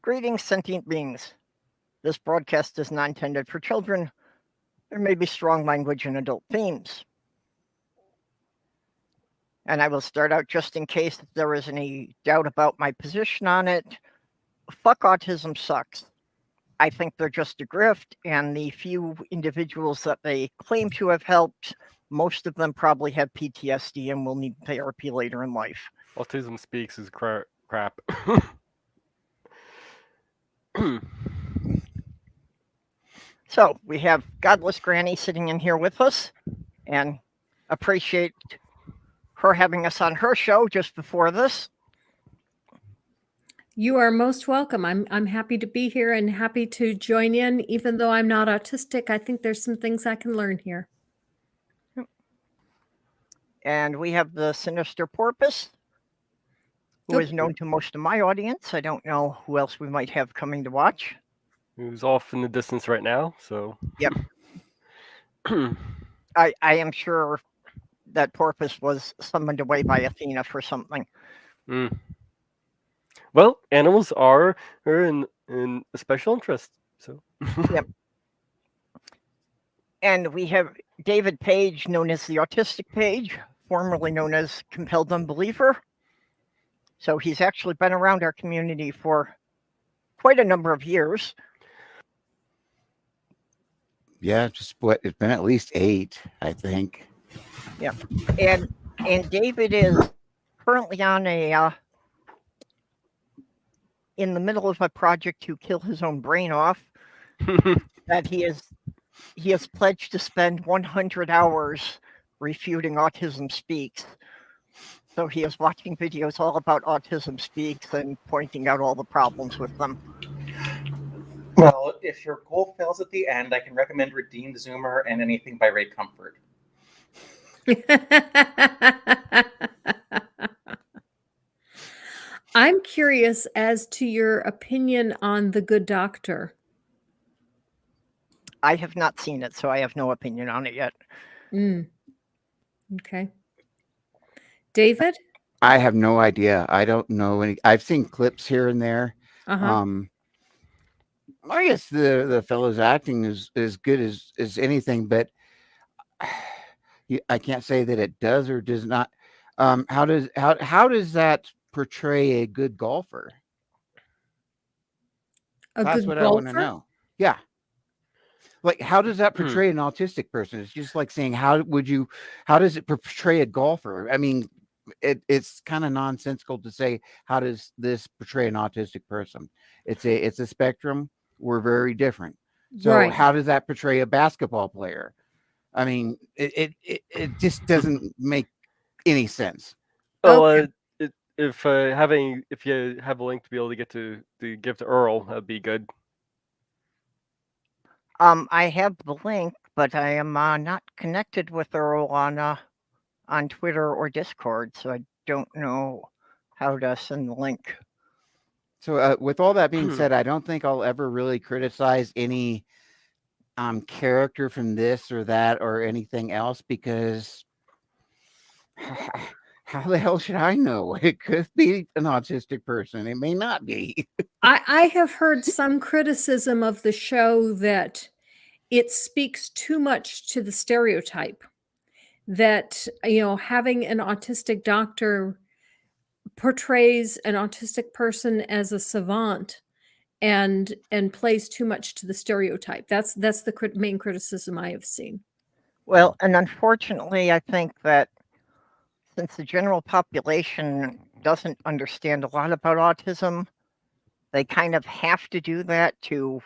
Greetings, sentient beings. This broadcast is not intended for children. There may be strong language and adult themes. And I will start out just in case there is any doubt about my position on it. Fuck autism sucks. I think they're just a grift, and the few individuals that they claim to have helped, most of them probably have PTSD and will need therapy later in life. Autism speaks is crap. So we have Godless Granny sitting in here with us, and appreciate her having us on her show just before this. You are most welcome. I'm happy to be here and happy to join in. Even though I'm not autistic, I think there's some things I can learn here. And we have the Sinister Porpoise, who is known to most of my audience. I don't know who else we might have coming to watch. Who's off in the distance right now, so... Yep. I am sure that Porpoise was summoned away by Athena for something. Well, animals are in a special interest, so... Yep. And we have David Page, known as the Autistic Page, formerly known as Comprelled Unbeliever. So he's actually been around our community for quite a number of years. Yeah, it's been at least 8, I think. Yeah, and David is currently on in the middle of a project to kill his own brain off. That he has pledged to spend 100 hours refuting Autism Speaks. So he is watching videos all about Autism Speaks and pointing out all the problems with them. Well, if your goal fails at the end, I can recommend Redeemed Zoomer and anything by Ray Comfort. I'm curious as to your opinion on The Good Doctor. I have not seen it, so I have no opinion on it yet. Okay. David? I have no idea. I don't know any. I've seen clips here and there. I guess the fellow's acting is as good as anything, but I can't say that it does or does not. How does that portray a good golfer? That's what I want to know. Yeah. Like, how does that portray an autistic person? It's just like saying, how does it portray a golfer? I mean, it's kind of nonsensical to say, how does this portray an autistic person? It's a spectrum. We're very different. So how does that portray a basketball player? I mean, it just doesn't make any sense. Well, if you have a link to be able to get to give to Earl, that'd be good. I have the link, but I am not connected with Earl on Twitter or Discord, so I don't know how to send the link. So with all that being said, I don't think I'll ever really criticize any character from this or that or anything else, because how the hell should I know? It could be an autistic person. It may not be. I have heard some criticism of the show that it speaks too much to the stereotype, that, having an autistic doctor portrays an autistic person as a savant and plays too much to the stereotype. That's the main criticism I have seen. Well, and unfortunately, I think that since the general population doesn't understand a lot about autism, they kind of have to do that to,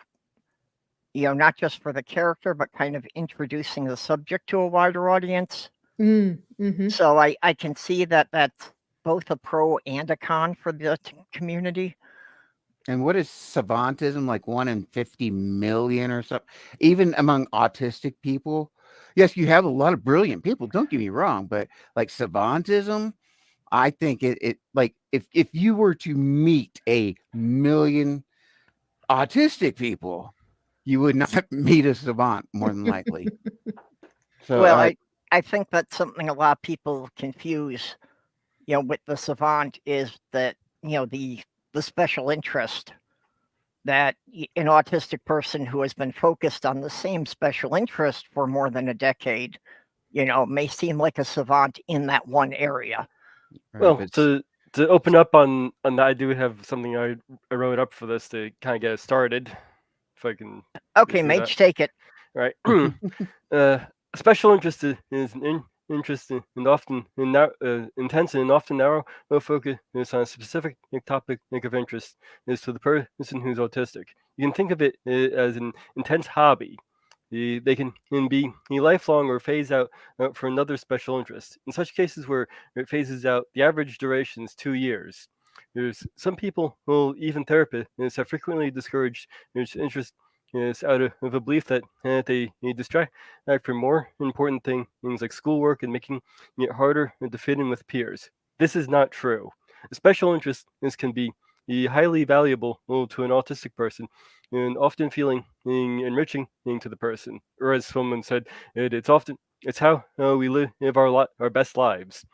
not just for the character, but kind of introducing the subject to a wider audience. So I can see that that's both a pro and a con for the community. And what is savantism? Like 1 in 50 million or something? Even among autistic people? Yes, you have a lot of brilliant people, don't get me wrong, but like savantism, I think it like if you were to meet 1 million autistic people, you would not meet a savant, more than likely. So well, I think that's something a lot of people confuse, with the savant, is that, the special interest that an autistic person who has been focused on the same special interest for more than a decade, may seem like a savant in that one area. Right, Well, but to open up on that, I do have something I wrote up for this to kind of get us started. If I can. Okay, do Mage, that. take it. Right. A special interest is an interest and often intense and often narrow focus on a specific topic of interest is to the person who's autistic. You can think of it as an intense hobby. They can be lifelong or phase out for another special interest. In such cases where it phases out, the average duration is 2 years. There's some people, well, even therapists, have frequently discouraged interest out of a belief that they distract from more important things like schoolwork and making it harder to fit in with peers. This is not true. A special interest can be highly valuable to an autistic person and often feeling enriching to the person. Or as someone said, it's how we live our best lives,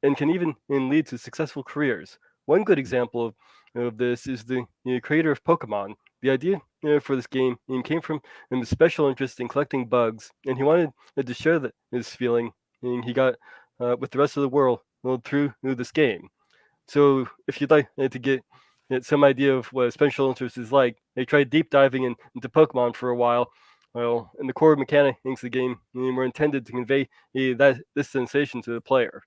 and can even lead to successful careers. One good example of this is the creator of Pokemon. The idea for this game came from a special interest in collecting bugs, and he wanted to share this feeling he got with the rest of the world through this game. So if you'd like to get some idea of what a special interest is like, they tried deep diving into Pokemon for a while. Well, and the core mechanics of the game were intended to convey this sensation to the player.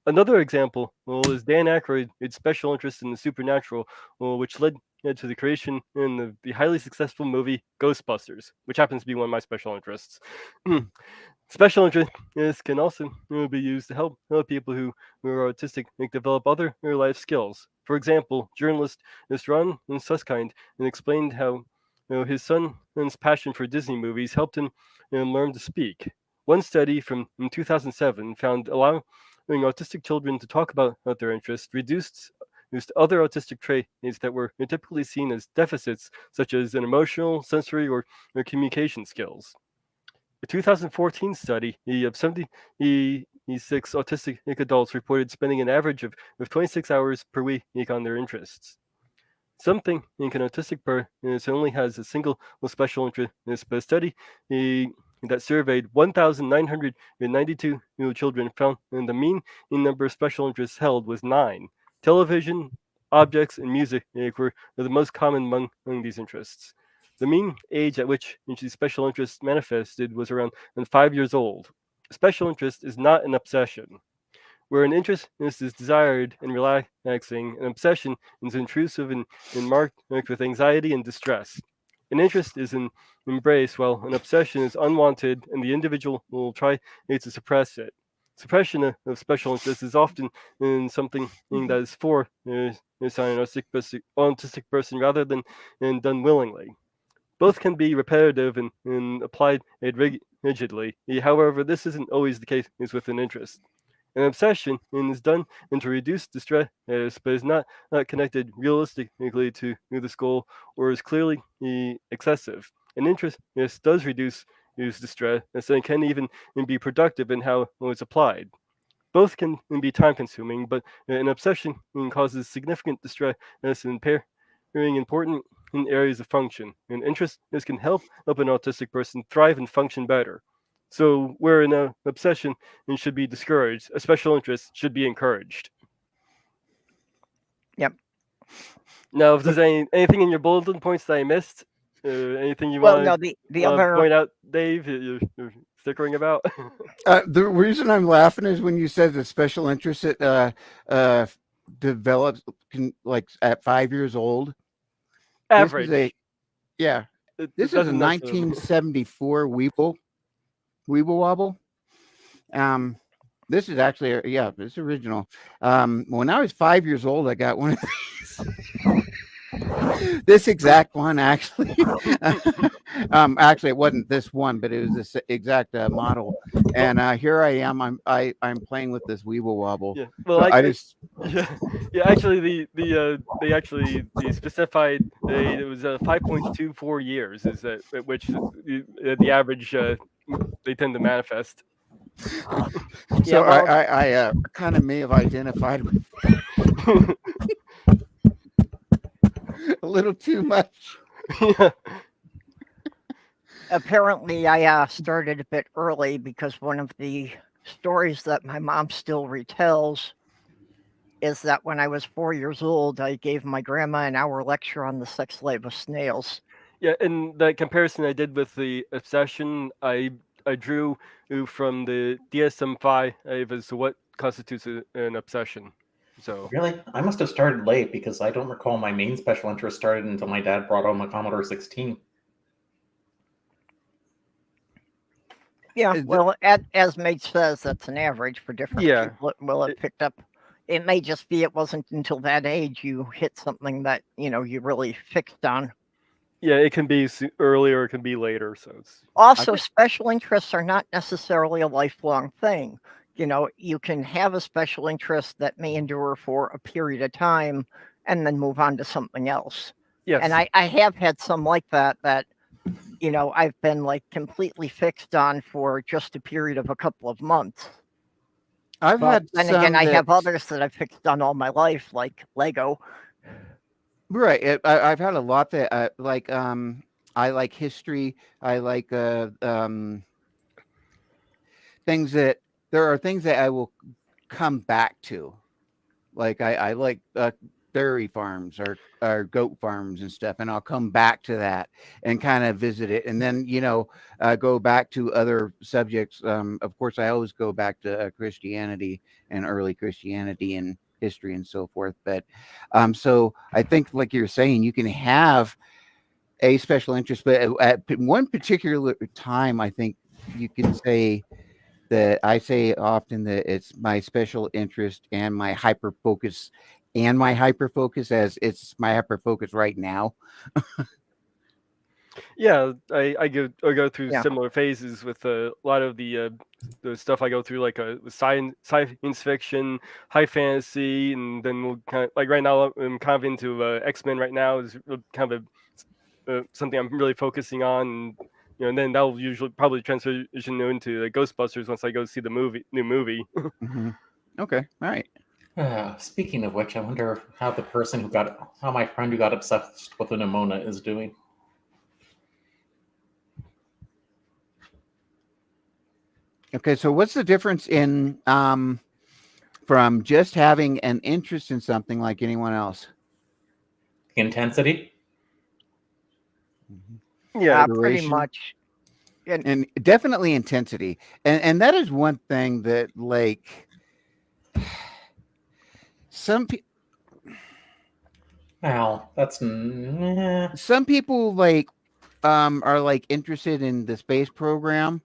Another example is Dan Aykroyd's special interest in the supernatural, which led to the creation in the highly successful movie Ghostbusters, which happens to be one of my special interests. Special interests can also be used to help people who are autistic develop other life skills. For example, journalist Ron Suskind explained how his son's passion for Disney movies helped him learn to speak. One study from 2007 found allowing autistic children to talk about their interests reduced other autistic traits that were typically seen as deficits, such as an emotional, sensory, or communication skills. A 2014 study of 76 autistic adults reported spending an average of 26 hours per week on their interests. Something an autistic person only has a single special interest, but a study that surveyed 1,992 children found the mean number of special interests held was 9. Television, objects, and music were the most common among these interests. The mean age at which these special interests manifested was around 5 years old. Special interest is not an obsession. Where an interest is desired and relaxing, an obsession is intrusive and marked with anxiety and distress. An interest is embraced, while an obsession is unwanted, and the individual will try to suppress it. Suppression of special interest is often something that is for an autistic person rather than done willingly. Both can be repetitive and applied rigidly. However, this isn't always the case with an interest. An obsession is done to reduce distress, but is not connected realistically to this goal or is clearly excessive. An interest does reduce distress and can even be productive in how it's applied. Both can be time-consuming, but an obsession causes significant distress and impairing important areas of function. An interest can help an autistic person thrive and function better. So where an obsession should be discouraged, a special interest should be encouraged. Yep. Now, if there's anything in your bulletin points that I missed, anything you want the other point out, Dave, you're stickering about? The reason I'm laughing is when you said the special interest develops like at 5 years old. Average. This is a 1974 Weeble Wobble. This is actually it's original. When I was 5 years old, I got one of these. This exact one, actually. Actually, it wasn't this one, but it was this exact model. And here I am. I'm playing with this Weeble Wobble. Yeah. Well, actually, they specified it was 5.24 years is at which the average they tend to manifest. So I kind of may have identified with a little too much. Yeah. Apparently, I started a bit early because one of the stories that my mom still retells is that when I was 4 years old, I gave my grandma an hour lecture on the sex life of snails. Yeah, and the comparison I did with the obsession, I drew from the DSM-5 as to what constitutes an obsession. So Really? I must have started late because I don't recall my main special interest started until my dad brought home a Commodore 16. Yeah, Is it- well, as Mage says, that's an average for different Yeah. people. Will it It- picked up? It may just be it wasn't until that age you hit something that you really fixed on. yeah, it can be earlier, it can be later. So it's Also, Okay. special interests are not necessarily a lifelong thing. You can have a special interest that may endure for a period of time and then move on to something else. yes. And I have had some like that I've been like completely fixed on for just a period of a couple of months. I've But had then some again, I that have others that I've fixed on all my life, like Lego. right. I've had a lot that like. I like history. I like things that there are things that I will come back to. Like I like dairy farms or goat farms and stuff, and I'll come back to that and kind of visit it, and then go back to other subjects. Of course, I always go back to Christianity and early Christianity and history and so forth. But so I think, like you're saying, you can have a special interest, but at one particular time, I think you can say that I say often that it's my special interest and my hyper focus as it's my hyper focus right now. Yeah, I go through Yeah. similar phases with a lot of the stuff I go through, like science fiction, high fantasy, and then we'll kind of like right now I'm kind of into X-Men right now is kind of something I'm really focusing on, and then that'll usually probably transition into Ghostbusters once I go see the new movie. Mm-hmm. Okay, all right. Speaking of which, I wonder how how my friend who got obsessed with Anemona is doing. Okay, so what's the difference in from just having an interest in something like anyone else? Intensity? Yeah, Pretty Duration? much. And definitely intensity, and that is one thing that like some people. Well, that's Some people like are like interested in the space program,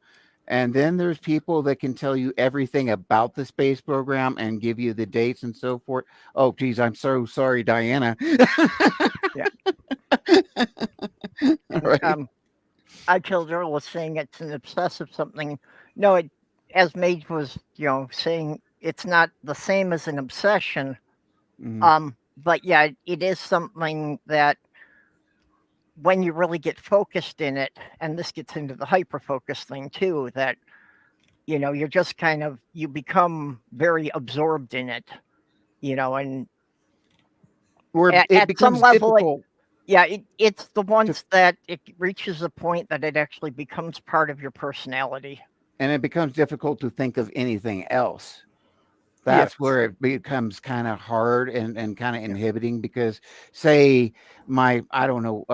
and then there's people that can tell you everything about the space program and give you the dates and so forth. Oh geez, I'm so sorry, Diana. Yeah. And, Right. IKilledEarl was saying it's an obsessive something. No, as Mage was, saying it's not the same as an obsession. Mhm. But yeah, it is something that when you really get focused in it, and this gets into the hyper focus thing too, that you're just you become very absorbed in it, and Or it at some becomes level, difficult. yeah, it's the ones that it reaches a point that it actually becomes part of your personality. And it becomes difficult to think of anything else. Yes. That's where it becomes kind of hard and kind of inhibiting because say I don't know,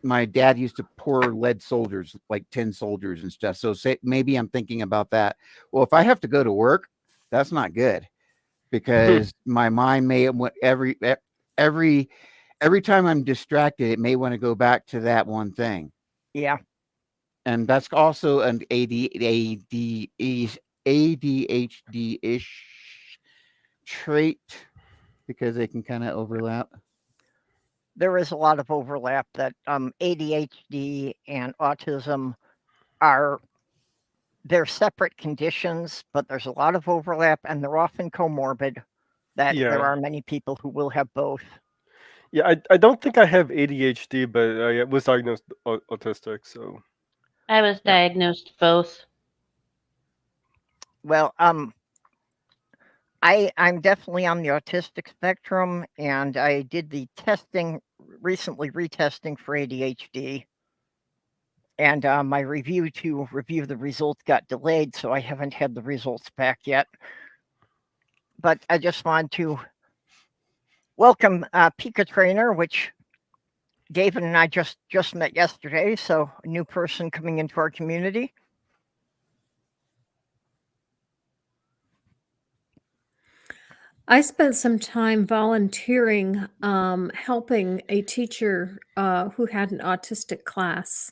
my dad used to pour lead soldiers, like 10 soldiers and stuff. So say maybe I'm thinking about that. Well, if I have to go to work, that's not good because my mind may every time I'm distracted, it may want to go back to that one thing. Yeah. And that's also an ADHD-ish trait because they can kind of overlap. There is a lot of overlap that ADHD and autism they're separate conditions, but there's a lot of overlap and they're often comorbid, that there Yeah. are many people who will have both. Yeah, I don't think I have ADHD, but I was diagnosed autistic. So I was diagnosed both. Well, I'm definitely on the autistic spectrum, and I did the testing recently, retesting for ADHD. And my review to review the results got delayed, so I haven't had the results back yet. But I just wanted to welcome Pika Trainer, which David and I just met yesterday, so a new person coming into our community. I spent some time volunteering, helping a teacher who had an autistic class.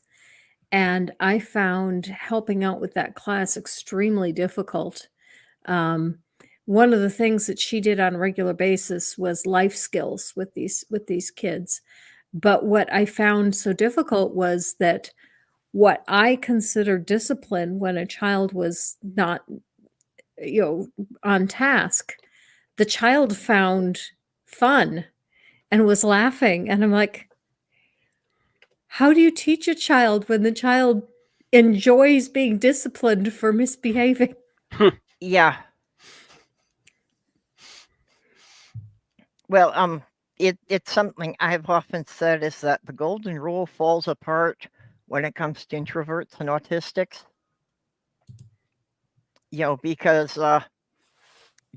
And I found helping out with that class extremely difficult. One of the things that she did on a regular basis was life skills with these kids. But what I found so difficult was that what I considered discipline when a child was not, on task, the child found fun and was laughing. And I'm like, how do you teach a child when the child enjoys being disciplined for misbehaving? Yeah. Well, it's something I've often said is that the golden rule falls apart when it comes to introverts and autistics. Because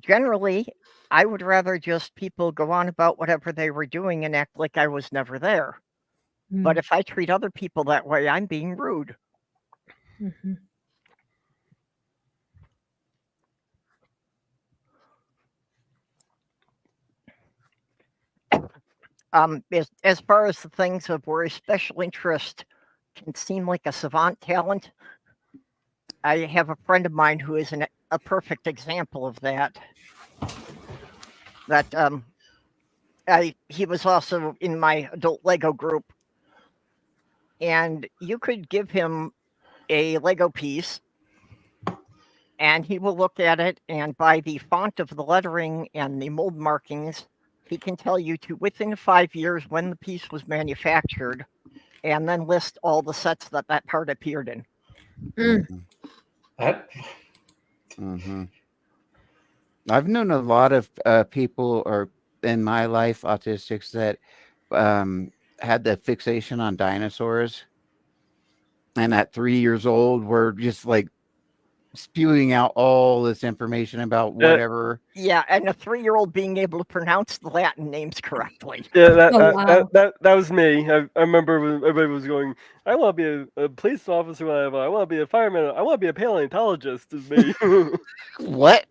generally, I would rather just people go on about whatever they were doing and act like I was never there. But if I treat other people that way, I'm being rude. Mhm. As far as the things of where a special interest can seem like a savant talent, I have a friend of mine who is a perfect example of that. He was also in my adult Lego group, and you could give him a Lego piece, and he will look at it, and by the font of the lettering and the mold markings, he can tell you to within 5 years when the piece was manufactured, and then list all the sets that part appeared in. That I've known a lot of people, or in my life, autistics that had the fixation on dinosaurs, and at 3 years old were just like spewing out all this information about whatever. Yeah, and a 3-year-old being able to pronounce the Latin names correctly. Yeah, wow. that was me. I remember when everybody was going, I want to be a police officer when I want to be a fireman. I want to be a paleontologist. Is me. What?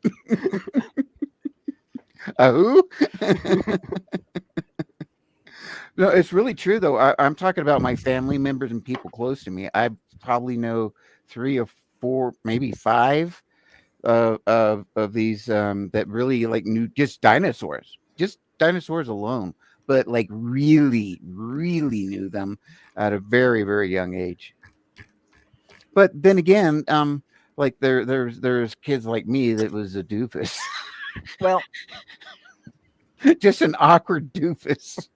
Who? No, it's really true though. I'm talking about my family members and people close to me. I probably know 3 or 4, maybe 5 of these that really like knew just dinosaurs alone, but like really knew them at a very, very young age. But then again, like there's kids like me that was a doofus. Well, just an awkward doofus.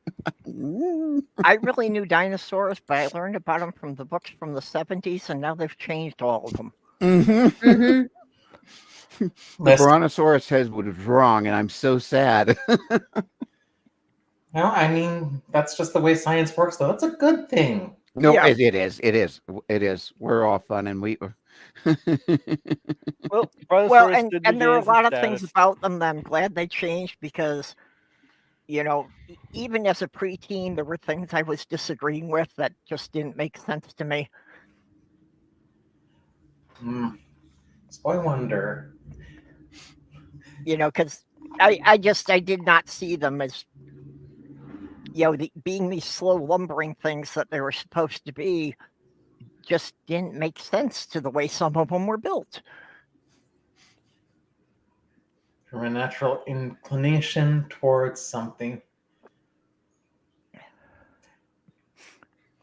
I really knew dinosaurs, but I learned about them from the books from the 70s, and now they've changed all of them. The Brontosaurus head was wrong, and I'm so sad. Well, I mean, that's just the way science works, though. That's a good thing. No, Yeah. it is. We're all fun, and we. Well, and there are a lot of things about them that I'm glad they changed because, even as a preteen, there were things I was disagreeing with that just didn't make sense to me. So I wonder. Because I did not see them as, being these slow lumbering things that they were supposed to be, just didn't make sense to the way some of them were built. From a natural inclination towards something.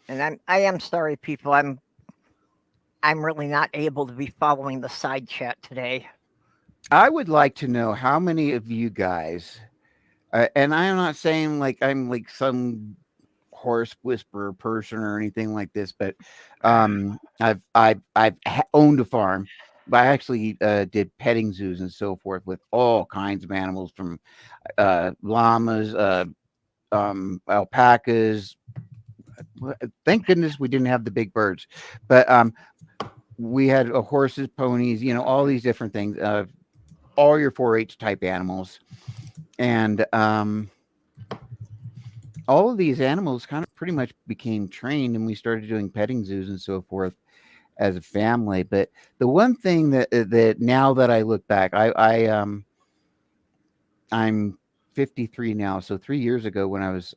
And I am sorry, people. I'm really not able to be following the side chat today. I would like to know how many of you guys, and I'm not saying like I'm like some horse whisperer person or anything like this, but I've owned a farm, I actually did petting zoos and so forth with all kinds of animals, from llamas, alpacas. Thank goodness we didn't have the big birds, but we had horses, ponies, all these different things, all your 4-H type animals. And all of these animals kind of pretty much became trained, and we started doing petting zoos and so forth as a family. But the one thing that now that I look back, I'm 53 now. So 3 years ago, when I was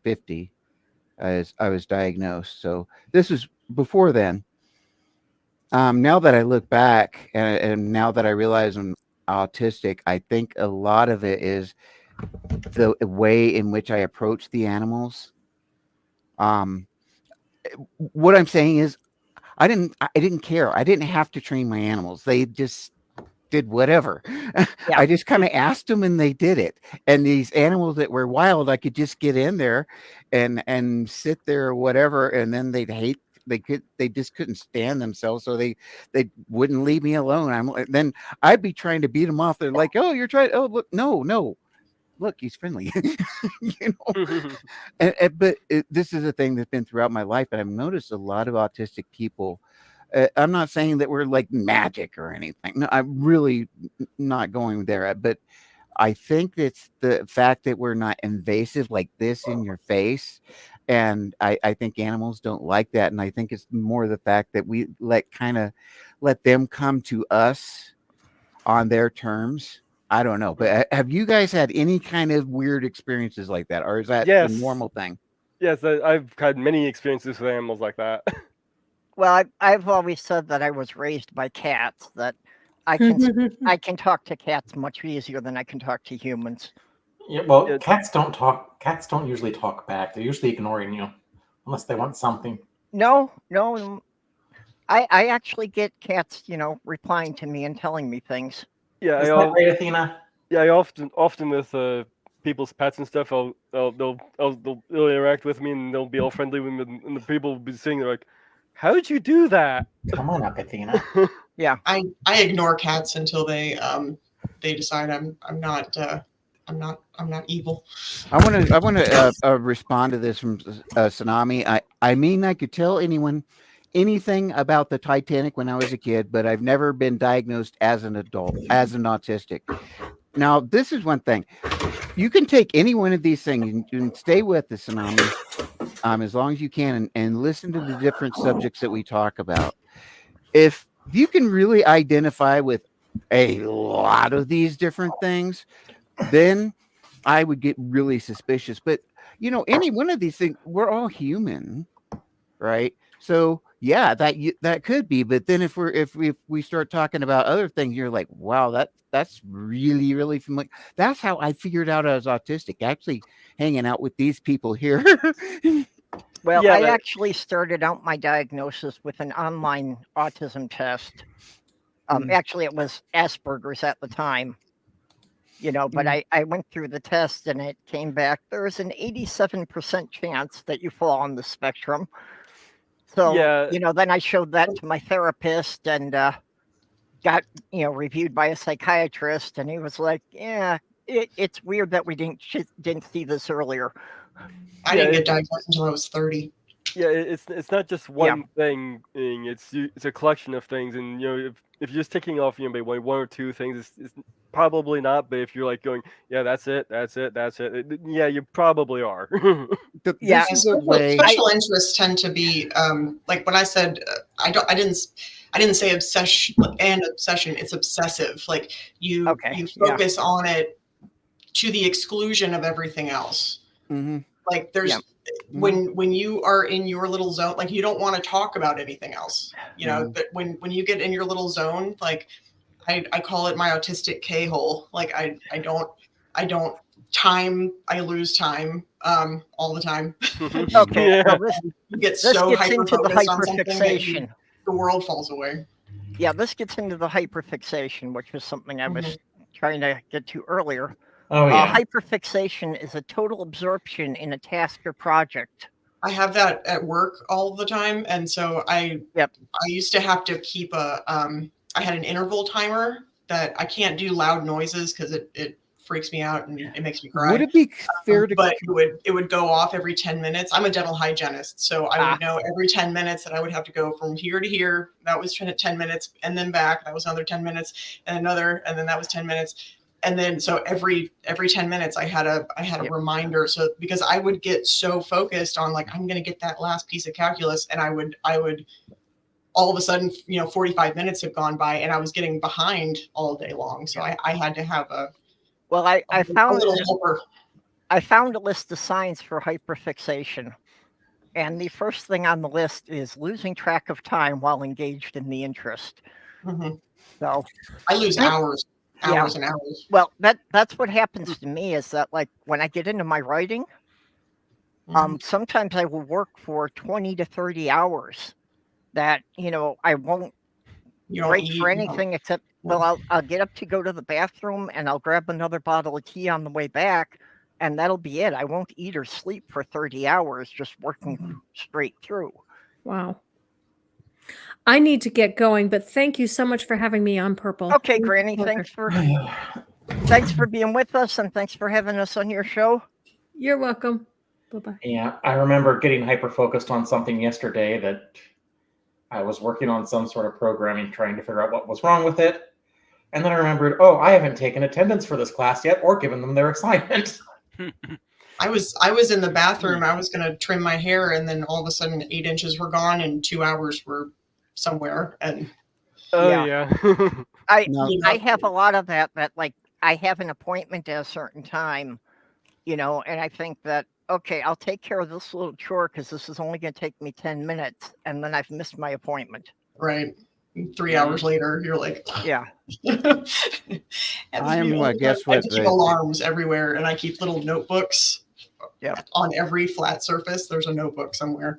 50, I was diagnosed. So this is before then. Now that I look back, and now that I realize I'm autistic, I think a lot of it is the way in which I approach the animals. What I'm saying is, I didn't care. I didn't have to train my animals. They just did whatever. Yeah. I just kind of asked them, and they did it. And these animals that were wild, I could just get in there and sit there or whatever, and then they just couldn't stand themselves, so they wouldn't leave me alone. Then I'd be trying to beat them off. They're like, "Oh, you're trying. Oh, look, no. Look, he's friendly." But this is a thing that's been throughout my life, and I've noticed a lot of autistic people. I'm not saying that we're like magic or anything. No, I'm really not going there. But I think it's the fact that we're not invasive like this in your face. And I think animals don't like that. And I think it's more the fact that we let them come to us on their terms. I don't know. But have you guys had any kind of weird experiences like that? Or is that Yes. the normal thing? Yes, I've had many experiences with animals like that. Well, I've always said that I was raised by cats, that I can talk to cats much easier than I can talk to humans. Yeah, well, cats don't talk. Cats don't usually talk back. They're usually ignoring you, unless they want something. No. I actually get cats, replying to me and telling me things. Yeah, Is that right, Athena? Yeah, I often with people's pets and stuff, they'll interact with me, and they'll be all friendly with me, and the people will be sitting there like, "How did you do that?" Come on up, Athena. Yeah. I ignore cats until they decide I'm not evil. I want to respond to this from Tsunami. I could tell anyone anything about the Titanic when I was a kid, but I've never been diagnosed as an adult, as an autistic. Now, this is one thing. You can take any one of these things and stay with the Tsunami as long as you can, and listen to the different subjects that we talk about. If you can really identify with a lot of these different things, then I would get really suspicious. But any one of these things, we're all human, right? So yeah, that could be. But then if we start talking about other things, you're like, wow, that's really, really familiar. That's how I figured out I was autistic, actually hanging out with these people here. Well, yeah, I actually started out my diagnosis with an online autism test. Actually, it was Asperger's at the time. But I went through the test, and it came back, there's an 87% chance that you fall on the spectrum. So, yeah. Then I showed that to my therapist, and got, reviewed by a psychiatrist, and he was like, yeah, it's weird that we didn't see this earlier. I didn't get diagnosed until I was 30. Yeah, it's not just one thing. It's a collection of things, and if you're just ticking off maybe one or two things, it's probably not. But if you're like going, yeah, that's it, yeah, you probably are. Yeah, special interests tend to be like when I said I didn't say obsession and obsession. It's obsessive. Like you focus on it to the exclusion of everything else. Mm-hmm. Like there's when you are in your little zone, like you don't want to talk about anything else. But when you get in your little zone, like I call it my autistic K-hole. Like I lose time all the time. Okay. Well, you get so gets into the hyperfixation. The world falls away. Yeah, this gets into the hyperfixation, which was something I was trying to get to earlier. Oh, yeah. Hyperfixation is a total absorption in a task or project. I have that at work all the time, and so I used to have to keep a had an interval timer that I can't do loud noises because it freaks me out and it makes me cry. Would it be fair to? But it would go off every 10 minutes. I'm a dental hygienist, so I would know every 10 minutes that I would have to go from here to here. That was 10 minutes, and then back. That was another 10 minutes, and another, and then that was 10 minutes. And then so every 10 minutes I had a reminder. So because I would get so focused on like I'm gonna get that last piece of calculus, and I would all of a sudden, 45 minutes have gone by and I was getting behind all day long. So I had to have a I found a list of signs for hyperfixation. And the first thing on the list is losing track of time while engaged in the interest. Mm-hmm. So I lose hours and hours. Well, that's what happens to me is that like when I get into my writing, sometimes I will work for 20 to 30 hours that, I won't break for anything except, well, I'll get up to go to the bathroom and I'll grab another bottle of tea on the way back. And that'll be it. I won't eat or sleep for 30 hours, just working straight through. Wow. I need to get going, but thank you so much for having me on Purple. Okay, Granny, thanks for being with us and thanks for having us on your show. You're welcome. Bye-bye. Yeah, I remember getting hyper-focused on something yesterday that I was working on some sort of programming, trying to figure out what was wrong with it. And then I remembered, I haven't taken attendance for this class yet or given them their assignment. I was in the bathroom. I was going to trim my hair, and then all of a sudden 8 inches were gone and 2 hours were somewhere. And yeah. I have a lot of that like I have an appointment at a certain time, and I think that, okay, I'll take care of this little chore because this is only going to take me 10 minutes, and then I've missed my appointment. Right. 3 hours later, you're like, yeah. I keep alarms everywhere, and I keep little notebooks. Yeah. On every flat surface, there's a notebook somewhere.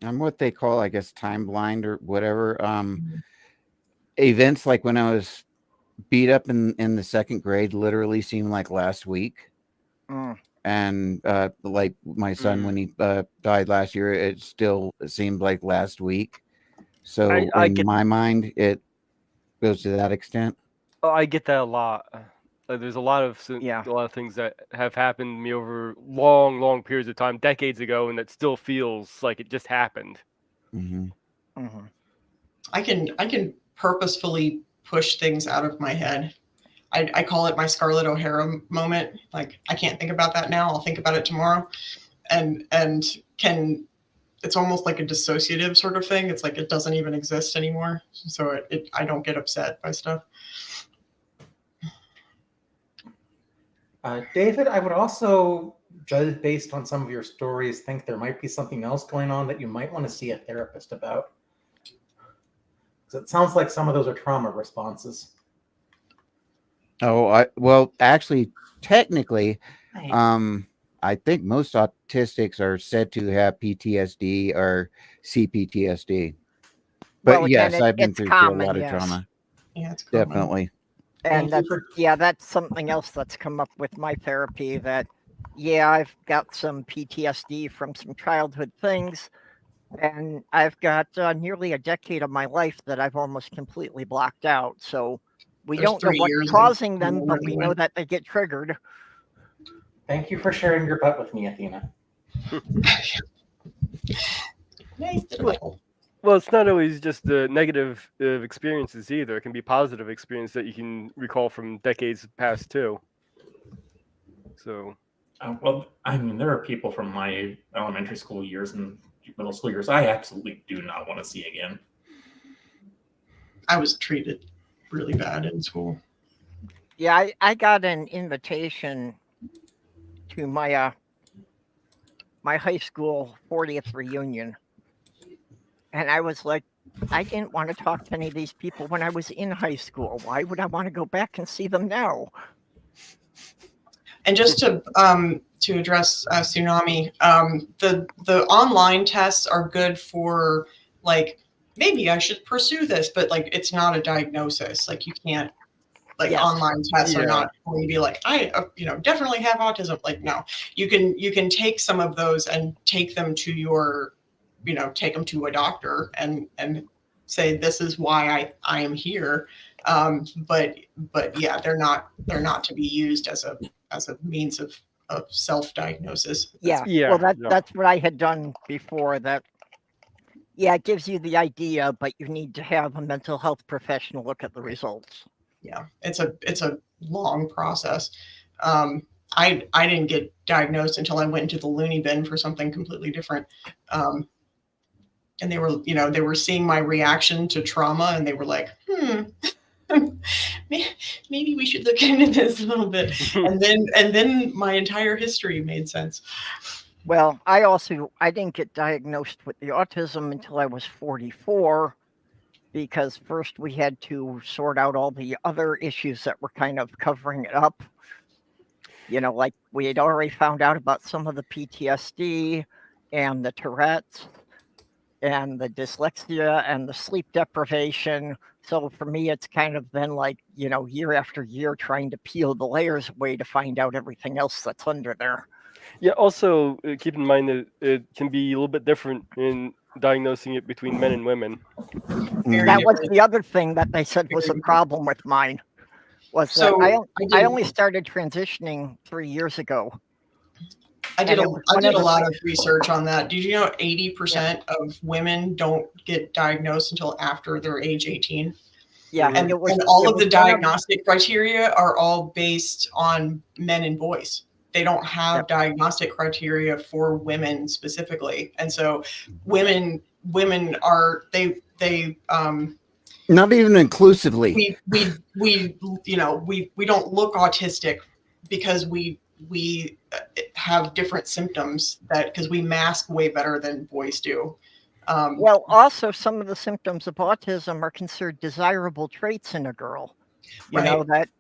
I'm what they call, I guess, time blind or whatever. Events like when I was beat up in the second grade literally seemed like last week. And like my son, when he died last year, it seemed like last week. So in my mind, it goes to that extent. Oh, I get that a lot. There's a lot of things that have happened to me over long periods of time, decades ago, and that still feels like it just happened. I can purposefully push things out of my head. I call it my Scarlett O'Hara moment. Like, I can't think about that now. I'll think about it tomorrow. And it's almost like a dissociative sort of thing. It's like it doesn't even exist anymore. So I don't get upset by stuff. David, I would also, judge based on some of your stories, think there might be something else going on that you might want to see a therapist about. Because it sounds like some of those are trauma responses. Well, actually, technically, I think most autistics are said to have PTSD or CPTSD. But yes, I've been through a lot of trauma. Yeah, it's common. Definitely. And that's something else that's come up with my therapy that, I've got some PTSD from some childhood things. And I've got nearly a decade of my life that I've almost completely blocked out. So we don't know what's causing them, but we know that they get triggered. Thank you for sharing your butt with me, Athena. Well, it's not always just the negative experiences either. It can be positive experience that you can recall from decades past too. So, well, I mean, there are people from my elementary school years and middle school years I absolutely do not want to see again. I was treated really bad in school. Yeah, I got an invitation to my my high school 40th reunion. And I was like, I didn't want to talk to any of these people when I was in high school. Why would I want to go back and see them now? And just to address Tsunami, the online tests are good for, like, maybe I should pursue this, but like it's not a diagnosis. Like you can't, like online tests are not going to be like, I definitely have autism. Like, no, you can take some of those and take them to your, take them to a doctor and say this is why I am here. But yeah, they're not to be used as a means of self-diagnosis. Yeah. Yeah, Well, yeah. that's what I had done before. That, yeah, it gives you the idea, but you need to have a mental health professional look at the results. Yeah, it's a long process. I didn't get diagnosed until I went into the loony bin for something completely different. And they were seeing my reaction to trauma, and they were like, maybe we should look into this a little bit. and then my entire history made sense. Well, I didn't get diagnosed with the autism until I was 44, because first we had to sort out all the other issues that were kind of covering it up. Like we had already found out about some of the PTSD and the Tourette's and the dyslexia and the sleep deprivation. So for me, it's kind of been like, year after year trying to peel the layers away to find out everything else that's under there. Yeah, also keep in mind that it can be a little bit different in diagnosing it between men and women. That was the other thing that they said was a problem with mine. Was that I only started transitioning 3 years ago. I did a lot of research on that. Did you know 80% of women don't get diagnosed until after they're age 18? Yeah, and all of the diagnostic criteria are all based on men and boys. They don't have diagnostic criteria for women specifically, and so women are they not even inclusively. We don't look autistic because we have different symptoms because we mask way better than boys do. Well, also some of the symptoms of autism are considered desirable traits in a girl. You know, that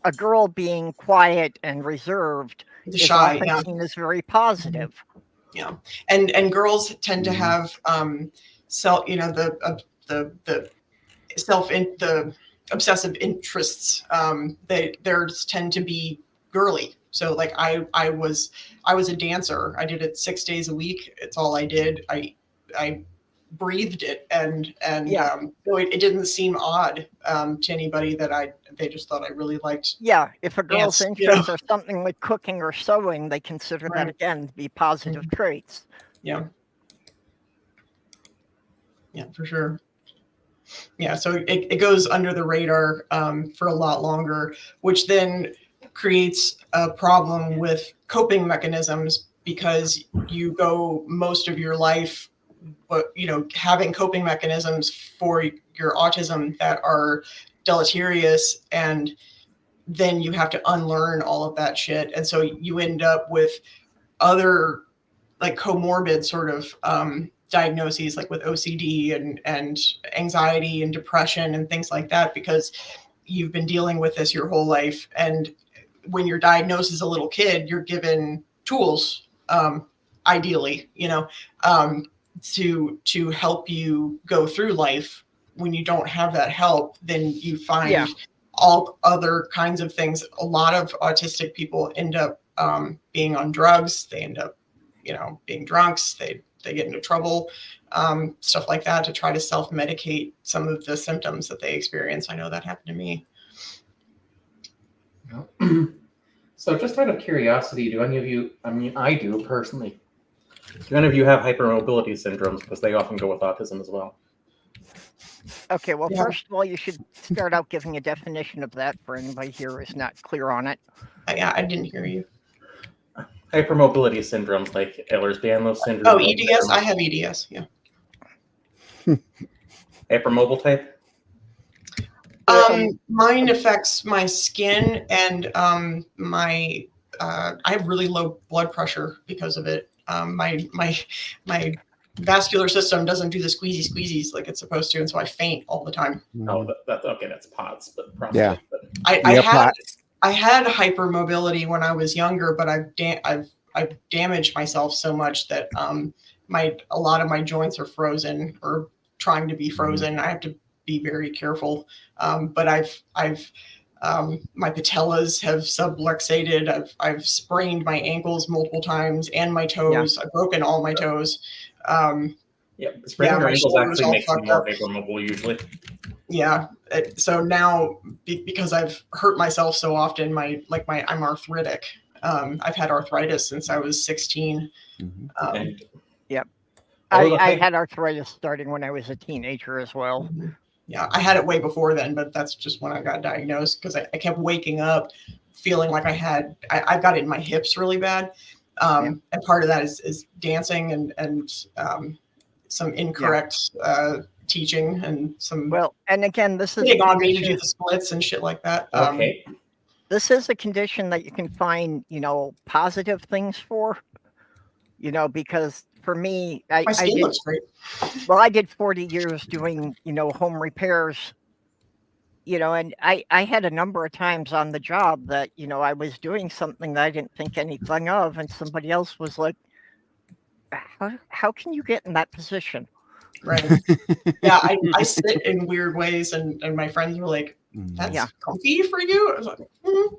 a girl being quiet and reserved is shy, often seen as very positive. Yeah, and girls tend to have the obsessive interests. Theirs tend to be girly. So like I was a dancer. I did it 6 days a week. It's all I did. I breathed it, and it didn't seem odd to anybody that they just thought I really liked. Yeah, if a girl's interests are something like cooking or sewing, they consider that again to be positive traits. Yeah, for sure. Yeah, so it goes under the radar for a lot longer, which then creates a problem with coping mechanisms, because you go most of your life having coping mechanisms for your autism that are deleterious, and then you have to unlearn all of that shit, and so you end up with other like comorbid sort of diagnoses, like with OCD and anxiety and depression and things like that, because you've been dealing with this your whole life. And when you're diagnosed as a little kid, you're given tools, ideally, to help you go through life. When you don't have that help, then you find all other kinds of things. A lot of autistic people end up being on drugs. They end up, being drunks. They get into trouble, stuff like that, to try to self-medicate some of the symptoms that they experience. I know that happened to me. So just out of curiosity, do any of you, I do personally, do any of you have hypermobility syndromes? Because they often go with autism as well. Okay, well, first of all, you should start out giving a definition of that for anybody here who's not clear on it. Yeah, I didn't hear you. Hypermobility syndromes like Ehlers-Danlos syndrome. Oh, EDS? I have EDS, yeah. Hypermobile type? Mine affects my skin and I have really low blood pressure because of it. My vascular system doesn't do the squeezies like it's supposed to, and so I faint all the time. Oh, that's okay. That's POTS, but yeah. I had hypermobility when I was younger, but I've damaged myself so much that a lot of my joints are frozen or trying to be frozen. I have to be very careful. But I've my patellas have subluxated. I've sprained my ankles multiple times and my toes. I've broken all my toes. Yeah, spraining your ankles shoulders actually all makes you fucked more up. hypermobile usually. Yeah. So now, because I've hurt myself so often, I'm arthritic. I've had arthritis since I was 16. And Yep. although the I had arthritis starting when I was a teenager as well. Yeah, I had it way before then, but that's just when I got diagnosed because I kept waking up feeling like I got it in my hips really bad. And part of that is dancing and some incorrect teaching and some and again, this is hitting on me to do the splits and shit like that. Okay. This is a condition that you can find, positive things for, because for me, my skin looks great. Well, I did 40 years doing, home repairs, and I had a number of times on the job that, I was doing something that I didn't think anything of, and somebody else was like, how can you get in that position? Right. Yeah, I sit in weird ways, and my friends were like, that's comfy for you? I was like,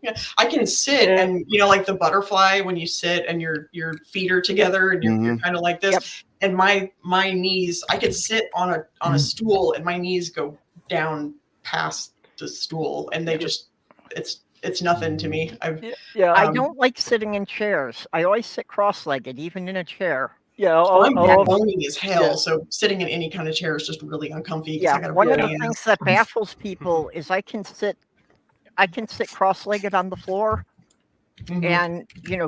yeah. I can sit and, like the butterfly when you sit and your feet are together and you're kind of like this. Yep. And my knees, I could sit on a stool and my knees go down past the stool and they just, it's nothing to me. I don't like sitting in chairs. I always sit cross-legged, even in a chair. Yeah, I'm bony as hell, so sitting in any kind of chair is just really uncomfy. Yeah, one of the things that baffles people is I can sit cross-legged on the floor, and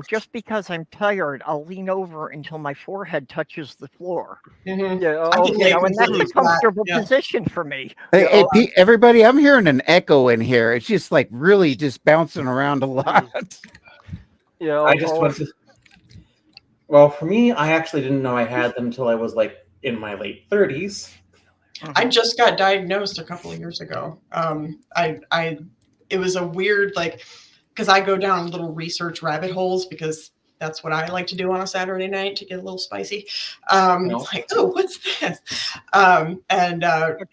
just because I'm tired, I'll lean over until my forehead touches the floor. Yeah, and that's a comfortable position for me. Hey, everybody, I'm hearing an echo in here. It's just like really just bouncing around a lot. Yeah, I just went to. Well, for me, I actually didn't know I had them until I was like in my late 30s. I just got diagnosed a couple of years ago. It was a weird, because I go down little research rabbit holes because that's what I like to do on a Saturday night to get a little spicy. Like, oh, what's this?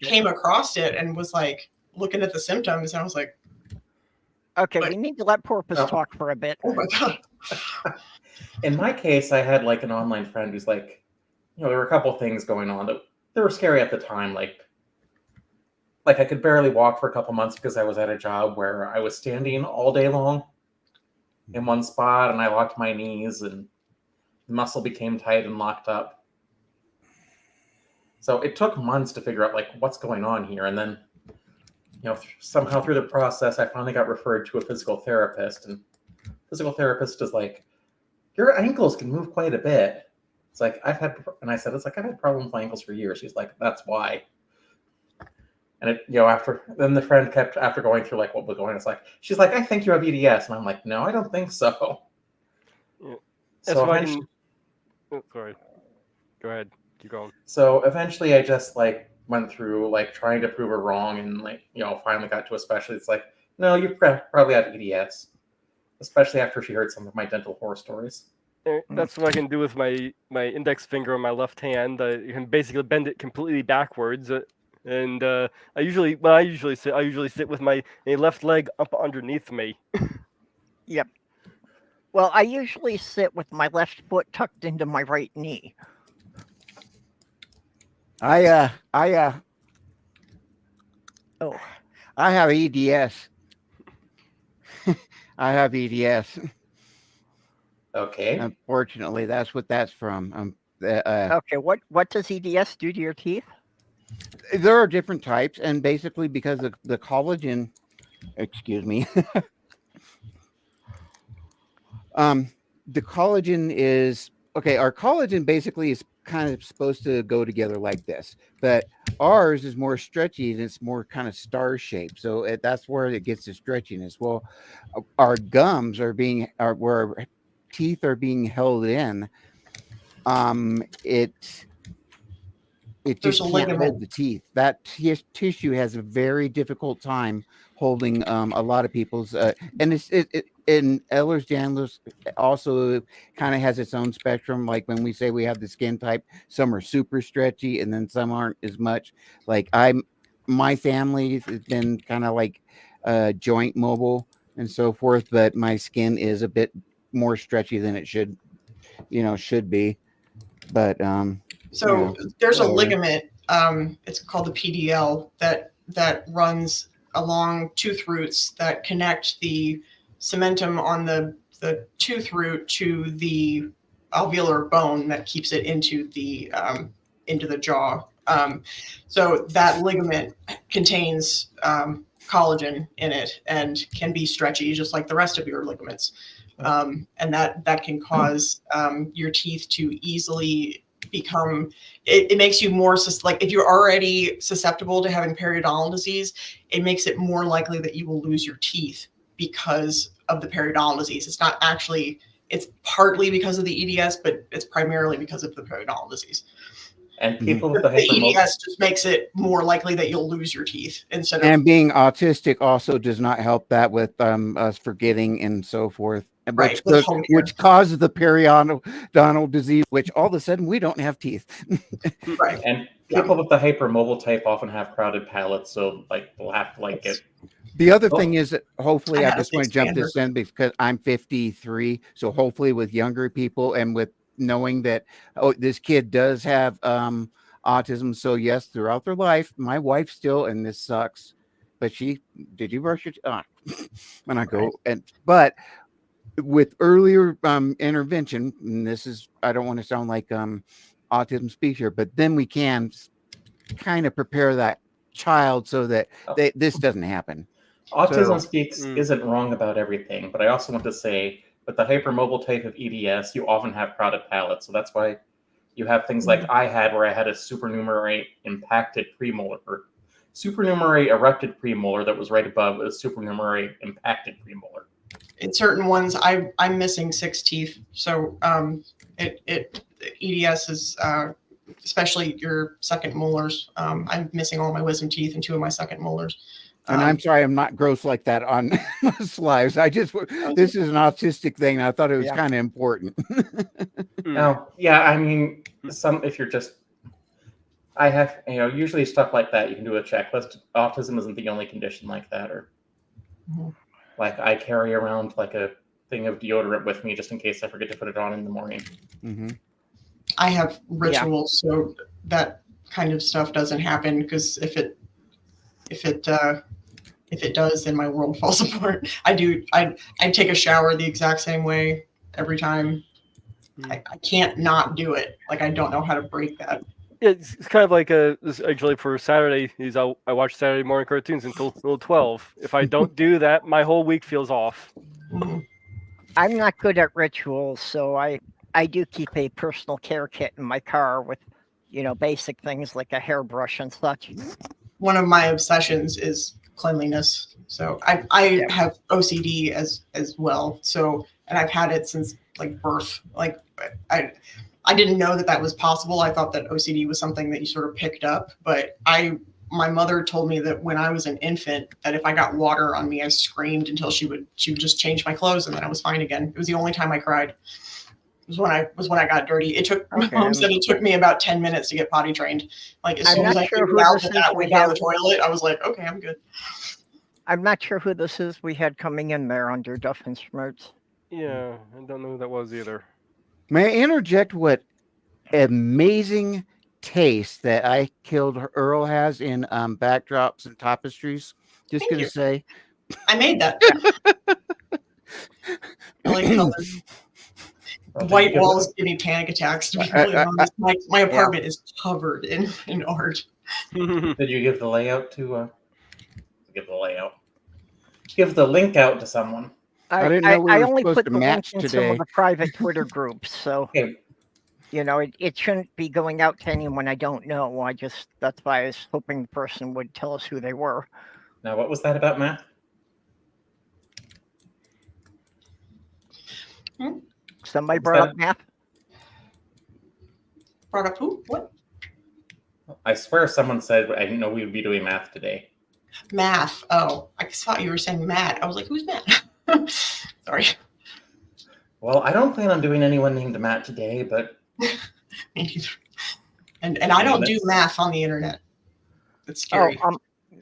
Came across it and was like looking at the symptoms and I was like, okay, we need to let Porpoise talk for a bit. Oh my God. In my case, I had like an online friend who's like, there were a couple things going on that they were scary at the time. Like I could barely walk for a couple months because I was at a job where I was standing all day long in one spot and I locked my knees and the muscle became tight and locked up. So it took months to figure out like what's going on here. And then, somehow through the process, I finally got referred to a physical therapist, and physical therapist is like, your ankles can move quite a bit. It's like, I've had problems with my ankles for years. She's like, that's why. And then the friend kept, after going through like what was going on, it's like, she's like, I think you have EDS. And I'm like, no, I don't think so. Yeah. So sorry. Go ahead. Keep going. So eventually I just like went through like trying to prove her wrong and like, finally got to a specialist. It's like, no, you probably have EDS. Especially after she heard some of my dental horror stories. That's what I can do with my index finger on my left hand. You can basically bend it completely backwards. And I usually sit with my left leg up underneath me. Yep. Well, I usually sit with my left foot tucked into my right knee. I have EDS. I have EDS. Okay. Unfortunately, that's what that's from. Okay, what does EDS do to your teeth? There are different types, and basically because of the collagen, excuse me, the collagen is okay. Our collagen basically is kind of supposed to go together like this, but ours is more stretchy and it's more kind of star shaped. So that's where it gets the stretchiness. Well, our gums are where our teeth are being held in. It just can't hold the teeth. That tissue has a very difficult time holding a lot of people's and and Ehlers-Danlos also kind of has its own spectrum. Like when we say we have the skin type, some are super stretchy and then some aren't as much. Like my family has been kind of like joint mobile and so forth, but my skin is a bit more stretchy than it should be. But So there's a ligament, it's called the PDL, that runs along tooth roots that connect the cementum on the tooth root to the alveolar bone that keeps it into the jaw. So that ligament contains collagen in it and can be stretchy, just like the rest of your ligaments. And that can cause your teeth to easily become, it makes you more, like if you're already susceptible to having periodontal disease, it makes it more likely that you will lose your teeth because of the periodontal disease. It's not actually, it's partly because of the EDS, but it's primarily because of the periodontal disease. And people with the EDS just makes it more likely that you'll lose your teeth instead of. And being autistic also does not help that with us forgetting and so forth. Right, which causes the periodontal disease, which all of a sudden we don't have teeth. Right. And people with the hypermobile type often have crowded palates, so like they'll have to like get. The other thing is that hopefully I just want to jump standard. this in because I'm 53. So hopefully with younger people and with knowing that, oh, this kid does have autism. So yes, throughout their life, my wife still, and this sucks, but did you brush your when I go but with earlier intervention, and this is, I don't want to sound like autism speaks here, but then we can kind of prepare that child so that this doesn't happen. Autism Speaks isn't wrong about everything, but I also want to say with the hypermobile type of EDS, you often have crowded palates. So that's why you have things like I had, where I had a supernumerary impacted premolar, or supernumerary erupted premolar that was right above a supernumerary impacted premolar. In certain ones, I'm missing 6 teeth. So EDS is especially your second molars. I'm missing all my wisdom teeth and 2 of my second molars. And I'm sorry, I'm not gross like that on slides. This is an autistic thing. I thought it was kind of important. No, yeah, I mean, if you're just, I have, usually stuff like that, you can do a checklist. Autism isn't the only condition like that, or like I carry around like a thing of deodorant with me just in case I forget to put it on in the morning. I have rituals, so that kind of stuff doesn't happen, because if it does, then my world falls apart. I take a shower the exact same way every time. I can't not do it. Like, I don't know how to break that. It's kind of like actually for Saturday, I watch Saturday morning cartoons until 12. If I don't do that, my whole week feels off. I'm not good at rituals, so I do keep a personal care kit in my car with, basic things like a hairbrush and such. One of my obsessions is cleanliness. So I have OCD as well. So, and I've had it since like birth. Like I didn't know that was possible. I thought that OCD was something that you sort of picked up, but my mother told me that when I was an infant, that if I got water on me, I screamed until she would just change my clothes, and then I was fine again. It was the only time I cried. It was when I got dirty. My mom said it took me about 10 minutes to get potty trained. Like, as soon as I figured out that went down the toilet, I was like, okay, I'm good. I'm not sure who this is we had coming in there under Duff and Schmertz. Yeah, I don't know who that was either. May I interject what amazing taste that IKilledEarl has in backdrops and tapestries? Just going to say. I made that. I like colors. White walls give me panic attacks, to be really honest. My apartment is covered in art. Did you give the layout to give the link out to someone? I didn't know we were only supposed put to the match link in today. some of the private Twitter groups, so it shouldn't be going out to anyone I don't know. That's why I was hoping the person would tell us who they were. Now, what was that about, Matt? Somebody brought up math. Brought up who? What? I swear someone said I didn't know we would be doing math today. Math. Oh, I thought you were saying Matt. I was like, who's Matt? Sorry. Well, I don't plan on doing anyone named Matt today, but me neither. And I don't do math on the internet. It's scary.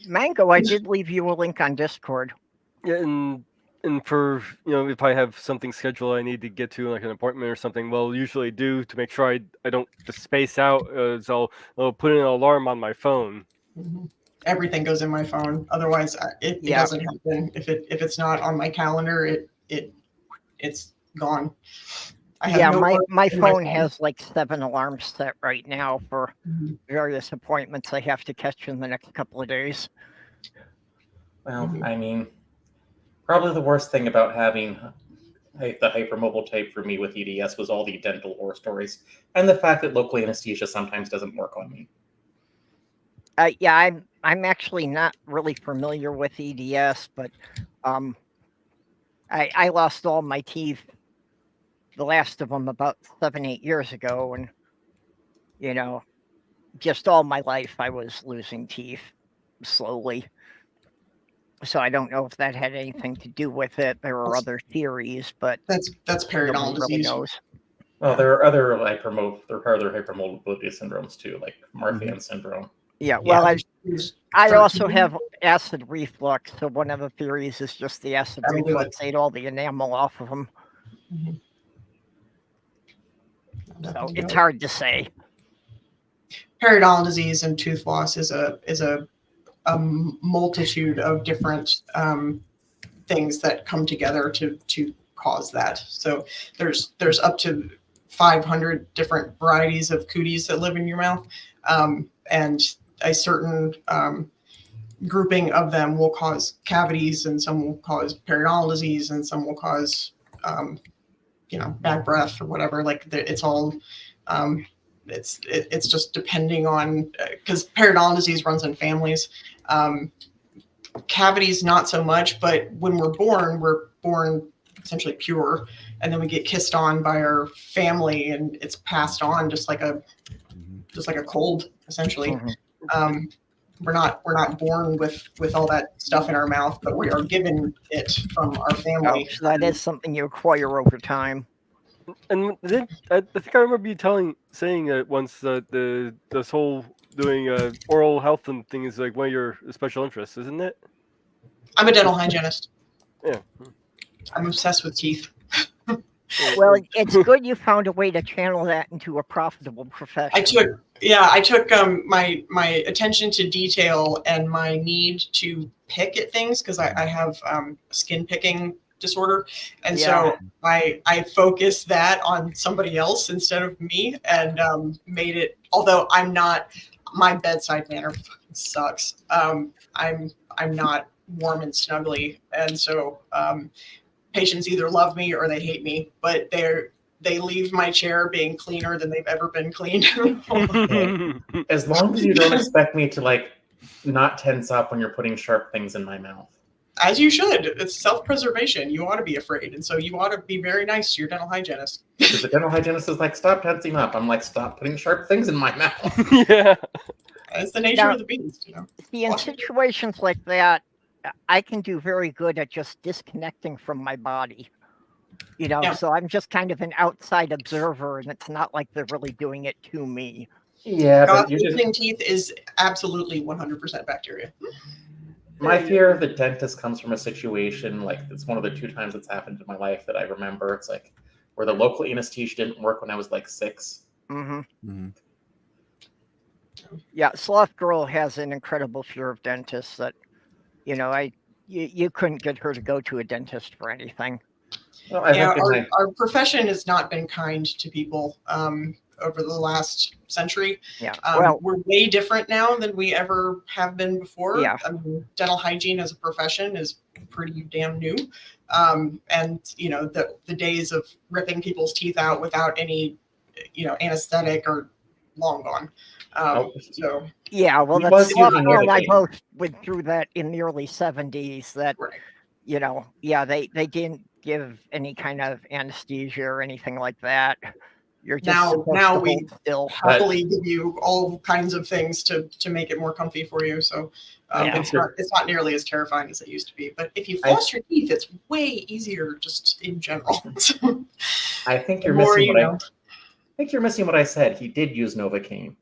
Mango, I did leave you a link on Discord. Yeah, and And for, if I have something scheduled I need to get to, like an appointment or something, well, usually do to make sure I don't just space out, so I'll put an alarm on my phone. Everything goes in my phone. Otherwise, it doesn't happen. If it's not on my calendar, it's gone. My phone has like 7 alarms set right now for various appointments I have to catch in the next couple of days. Well, I mean, probably the worst thing about having the hypermobile type for me with EDS was all the dental horror stories and the fact that local anesthesia sometimes doesn't work on me. I'm actually not really familiar with EDS, but I lost all my teeth, the last of them about 7-8 years ago, and just all my life I was losing teeth slowly. So I don't know if that had anything to do with it. There are other theories, but that's periodontal really disease. knows. Well, there are other hypermobility syndromes too, like Marfan syndrome. Yeah, well, I also have acid reflux, so one of the theories is just the acid reflux ate all the enamel off of them. So it's hard to say. Periodontal disease and tooth loss is a multitude of different things that come together to cause that. So there's up to 500 different varieties of cooties that live in your mouth, and a certain grouping of them will cause cavities, and some will cause periodontal disease, and some will cause bad breath or whatever. Like it's all it's just depending on, because periodontal disease runs in families. Cavities not so much, but when we're born essentially pure, and then we get kissed on by our family, and it's passed on just like a cold essentially. We're not born with all that stuff in our mouth, but we are given it from our family. So that is something you acquire over time. And then I think I remember you saying it once that this whole doing oral health and thing is like one of your special interests, isn't it? I'm a dental hygienist. Yeah. I'm obsessed with teeth. Well, it's good you found a way to channel that into a profitable profession. I took my attention to detail and my need to pick at things, because I have skin picking disorder, and so I focused that on somebody else instead of me, and made it. Although my bedside manner sucks. I'm not warm and snuggly, and so patients either love me or they hate me, but they leave my chair being cleaner than they've ever been cleaned. As long as you don't expect me to not tense up when you're putting sharp things in my mouth. As you should. It's self-preservation. You ought to be afraid, and so you ought to be very nice to your dental hygienist. Because the dental hygienist is like, stop tensing up. I'm like, stop putting sharp things in my mouth. Yeah. It's the nature of the beast, See, in situations like that, I can do very good at just disconnecting from my body. So I'm just kind of an outside observer, and it's not like they're really doing it to me. Yeah, but losing teeth is absolutely 100% bacteria. My fear of the dentist comes from a situation, like it's one of the 2 times it's happened in my life that I remember. It's like where the local anesthesia didn't work when I was like 6. Yeah, Sloth Girl has an incredible fear of dentists that, you couldn't get her to go to a dentist for anything. Well, our profession has not been kind to people over the last century. Yeah, we're way different now than we ever have been before. Yeah. Dental hygiene as a profession is pretty damn new. And the days of ripping people's teeth out without any, anesthetic are long gone. So yeah, well, that's Sloth and I both went through that in the early 70s. That they didn't give any kind of anesthesia or anything like that. You're just now we still happily give you all kinds of things to make it more comfy for you. So it's not nearly as terrifying as it used to be. But if you floss your teeth, it's way easier just in general. I think you're missing what I said. He did use Novocaine.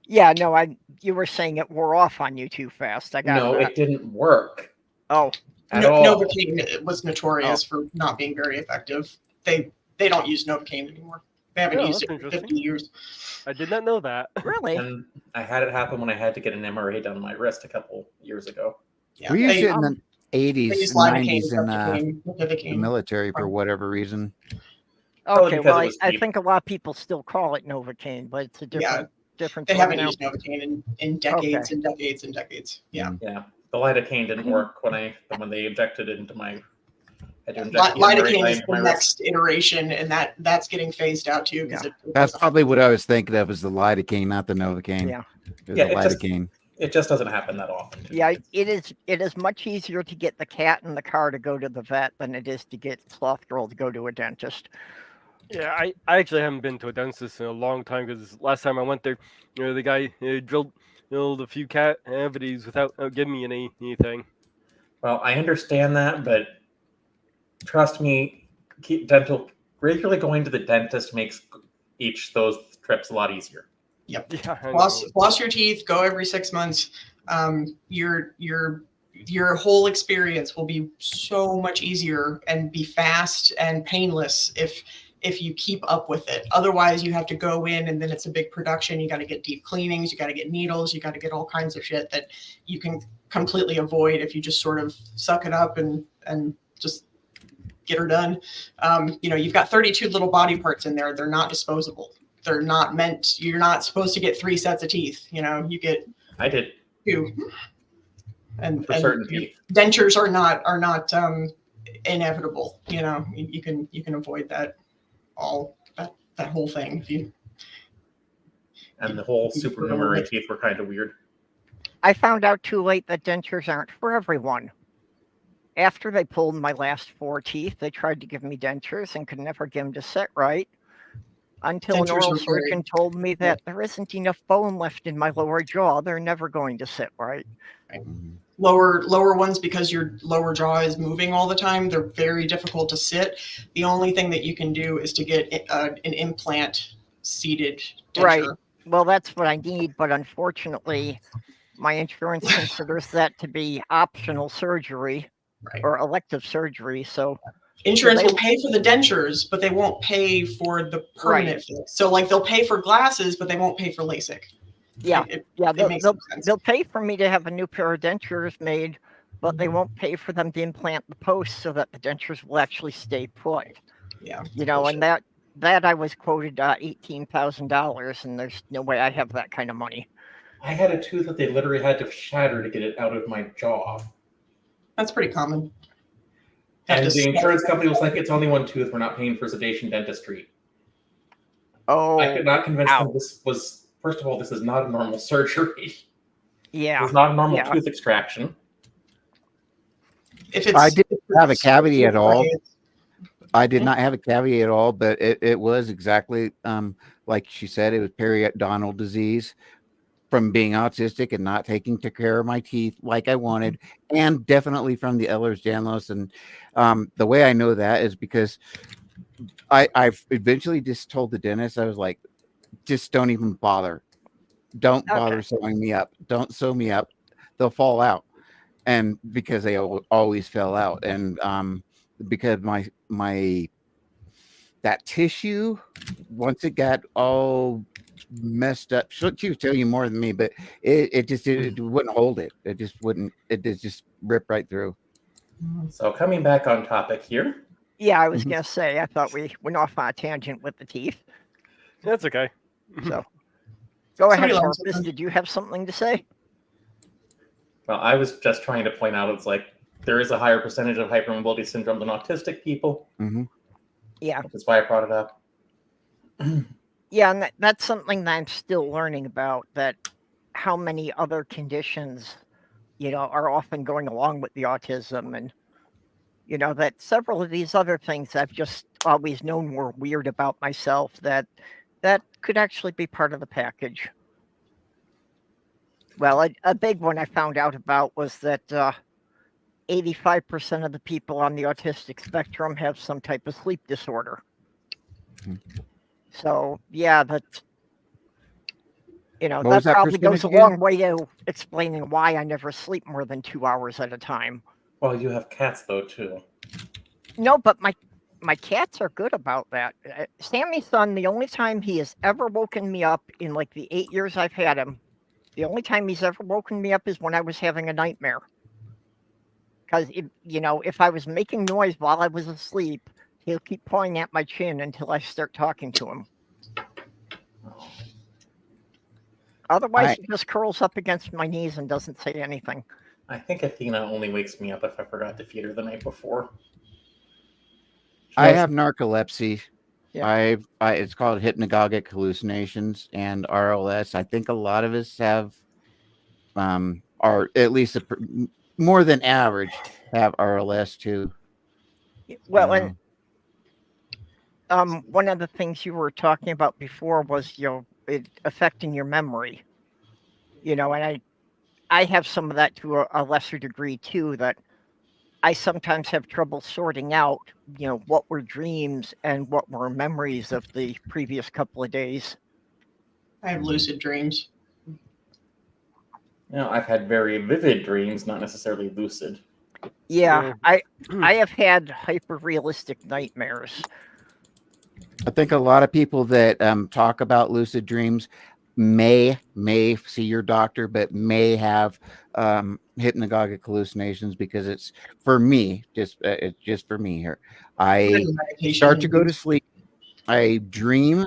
Yeah, no, you were saying it wore off on you too fast. It didn't work. Oh. at all. Novocaine was notorious for not being very effective. They don't use Novocaine anymore. They haven't used it for 50 years. I did not know that. Really? And I had it happen when I had to get an MRA done on my wrist a couple years ago. Yeah, We used it in the they 80s use and lidocaine, 90s in the Novocaine. military for whatever reason. Okay, because well, it was I cheap. think a lot of people still call it Novocaine, but it's a different. They drug haven't now. used Novocaine in decades and decades and decades. Yeah. Yeah. The lidocaine didn't work when they injected it into my. I had to inject the Lidocaine MRA is into the my next iteration, and that's getting phased out too. Because That's probably what I was thinking of, is the lidocaine, not the Novocaine. Yeah. The lidocaine. lidocaine. It just doesn't happen that often. Yeah, it is much easier to get the cat in the car to go to the vet than it is to get Sloth Girl to go to a dentist. Yeah, I actually haven't been to a dentist in a long time, because last time I went there, the guy drilled a few cavities without giving me anything. Well, I understand that, but trust me, regularly going to the dentist makes those trips a lot easier. Yep. Yeah, Floss your teeth. Go every 6 months. Your whole experience will be so much easier and be fast and painless if you keep up with it. Otherwise, you have to go in and then it's a big production. You got to get deep cleanings. You got to get needles. You got to get all kinds of shit that you can completely avoid if you just sort of suck it up and just get her done. You've got 32 little body parts in there. They're not disposable. They're not meant. You're not supposed to get 3 sets of teeth. You get. I did 2. And certain teeth. Dentures are not inevitable. You can avoid that whole thing if you. And the whole supernumerary teeth were kind of weird. I found out too late that dentures aren't for everyone. After they pulled my last 4 teeth, they tried to give me dentures and could never get them to sit right. Until an oral surgeon told me that there isn't enough bone left in my lower jaw. They're never going to sit right. Lower ones, because your lower jaw is moving all the time, they're very difficult to sit. The only thing that you can do is to get an implant seated denture. Right. Well, that's what I need, but unfortunately, my insurance considers that to be optional surgery or elective surgery. So insurance will pay for the dentures, but they won't pay for the permanent fix. So they'll pay for glasses, but they won't pay for LASIK. Yeah, they'll pay for me to have a new pair of dentures made, but they won't pay for them to implant the posts so that the dentures will actually stay put. Yeah, and that I was quoted $18,000, and there's no way I have that kind of money. I had a tooth that they literally had to shatter to get it out of my jaw. That's pretty common. And the insurance company was like, "It's only 1 tooth. We're not paying for sedation dentistry." Oh, I could not convince them this was. First of all, this is not a normal surgery. Yeah. It's not a normal tooth extraction. I didn't have a cavity at all. I did not have a cavity at all, but it was exactly like she said, it was periodontal disease from being autistic and not taking care of my teeth like I wanted, and definitely from the Ehlers-Danlos. And the way I know that is because I've eventually just told the dentist, I was like, just don't even bother. Don't bother sewing me up. Don't sew me up. They'll fall out. And because they always fell out. And because my that tissue, once it got all messed up, she would tell you more than me, but it just wouldn't hold it. It just ripped right through. So coming back on topic here. Yeah, I was gonna say, I thought we went off on a tangent with the teeth. That's okay. So go ahead, Marcus. Did you have something to say? Well, I was just trying to point out, it's like there is a higher percentage of hypermobility syndrome than autistic people. Mm-hmm. Yeah. That's why I brought it up. Yeah, and that's something that I'm still learning about, that how many other conditions, are often going along with the autism, and, that several of these other things I've just always known were weird about myself, that could actually be part of the package. Well, a big one I found out about was that 85% of the people on the autistic spectrum have some type of sleep disorder. So, yeah, that probably goes a long way to explaining why I never sleep more than 2 hours at a time. Well, you have cats though too. No, but my cats are good about that. Sammy's son, the only time he has ever woken me up in like the 8 years I've had him, the only time he's ever woken me up is when I was having a nightmare. Because, if I was making noise while I was asleep, he'll keep pawing at my chin until I start talking to him. Otherwise, he just curls up against my knees and doesn't say anything. I think Athena only wakes me up if I forgot to feed her the night before. I have narcolepsy. Yeah. It's called hypnagogic hallucinations and RLS. I think a lot of us have, or at least more than average, have RLS too. Well, and one of the things you were talking about before was it affecting your memory. And I have some of that to a lesser degree too. That I sometimes have trouble sorting out, what were dreams and what were memories of the previous couple of days. I have lucid dreams. I've had very vivid dreams, not necessarily lucid. Yeah, I have had hyper-realistic nightmares. I think a lot of people that talk about lucid dreams may see your doctor, but may have hypnagogic hallucinations, because it's for me, it's just for me here. I start to go to sleep, I dream,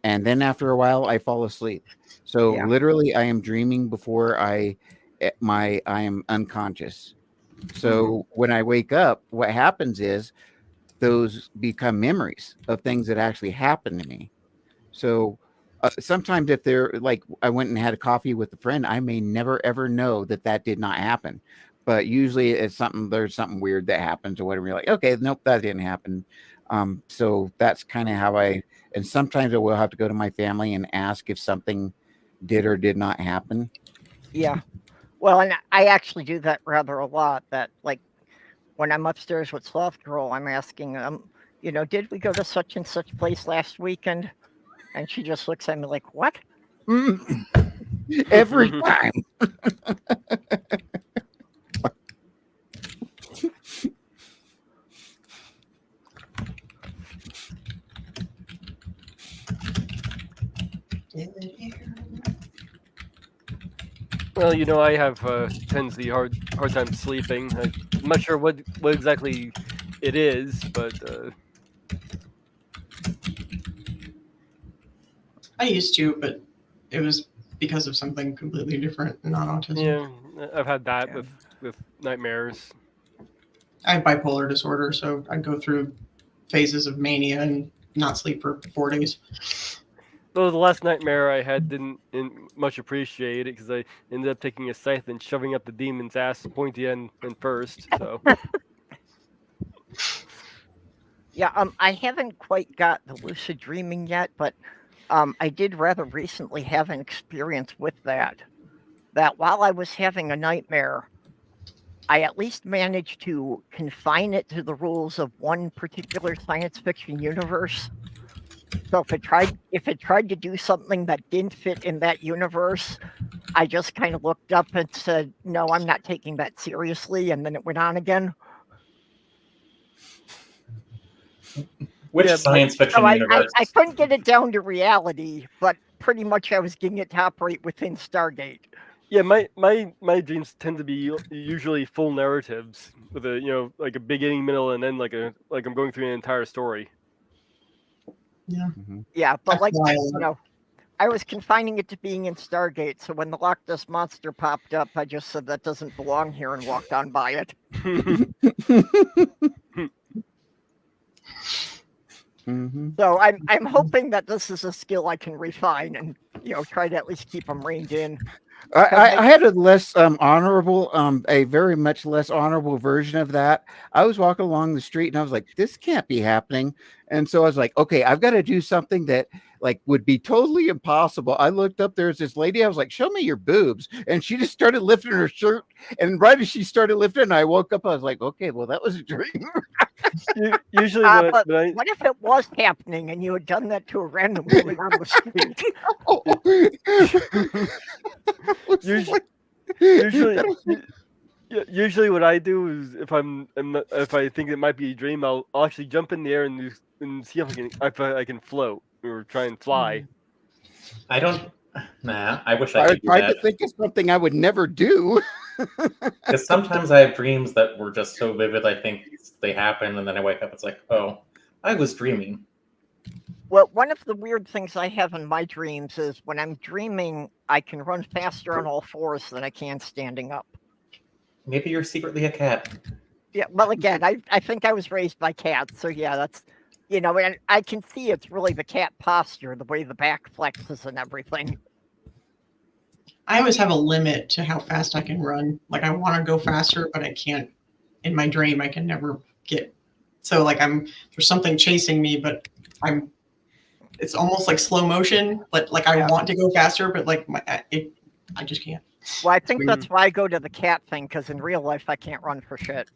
and then after a while I fall asleep. So literally I am dreaming before I am unconscious. So when I wake up, what happens is those become memories of things that actually happened to me. So sometimes if they're like, I went and had a coffee with a friend, I may never ever know that did not happen. But usually it's there's something weird that happens or whatever. You're like, okay, nope, that didn't happen. So that's kind of how and sometimes I will have to go to my family and ask if something did or did not happen. Yeah. Well, and I actually do that rather a lot. That, like, when I'm upstairs with Soft Girl, I'm asking, did we go to such and such place last weekend? And she just looks at me like, what? Every time. Well, I have tends to hard time sleeping. I'm not sure what exactly it is, but I used to, but it was because of something completely different, not autism. Yeah, I've had that with nightmares. I have bipolar disorder, so I go through phases of mania and not sleep for 4 days. Though the last nightmare I had didn't much appreciate it, because I ended up taking a scythe and shoving up the demon's ass, pointy end first. So. Yeah, I haven't quite got the lucid dreaming yet, but I did rather recently have an experience with that. That while I was having a nightmare, I at least managed to confine it to the rules of one particular science fiction universe. So if it tried to do something that didn't fit in that universe, I just kind of looked up and said, no, I'm not taking that seriously, and then it went on again. Which science fiction universe? I couldn't get it down to reality, but pretty much I was getting it to operate within Stargate. Yeah, my dreams tend to be usually full narratives with a like a beginning, middle, and end, like I'm going through an entire story. Yeah. Mm-hmm. Yeah, but I was confining it to being in Stargate, so when the Loch Ness Monster popped up, I just said that doesn't belong here and walked on by it. Mm-hmm. So I'm hoping that this is a skill I can refine and try to at least keep them reined in. I had a less honorable, a very much less honorable version of that. I was walking along the street and I was like, this can't be happening. And so I was like, okay, I've got to do something that would be totally impossible. I looked up, there's this lady. I was like, show me your boobs. And she just started lifting her shirt. And right as she started lifting, I woke up. I was like, okay, well, that was a dream. Usually, what if it was happening and you had done that to a random woman on the street? usually what I do is if if I think it might be a dream, I'll actually jump in the air and see if I can float or try and fly. I don't. Nah, I wish I I could do tried to that. think of something I would never do. Because sometimes I have dreams that were just so vivid, I think they happen, and then I wake up, it's like, oh, I was dreaming. Well, one of the weird things I have in my dreams is when I'm dreaming, I can run faster on all fours than I can standing up. Maybe you're secretly a cat. Yeah, well, again, I think I was raised by cats, so yeah, that's, and I can see it's really the cat posture, the way the back flexes and everything. I always have a limit to how fast I can run. Like I want to go faster, but I can't. In my dream, I can never get. So like there's something chasing me, but it's almost like slow motion. But like I want to go faster, but like I just can't. Well, I think that's why I go to the cat thing, because in real life I can't run for shit.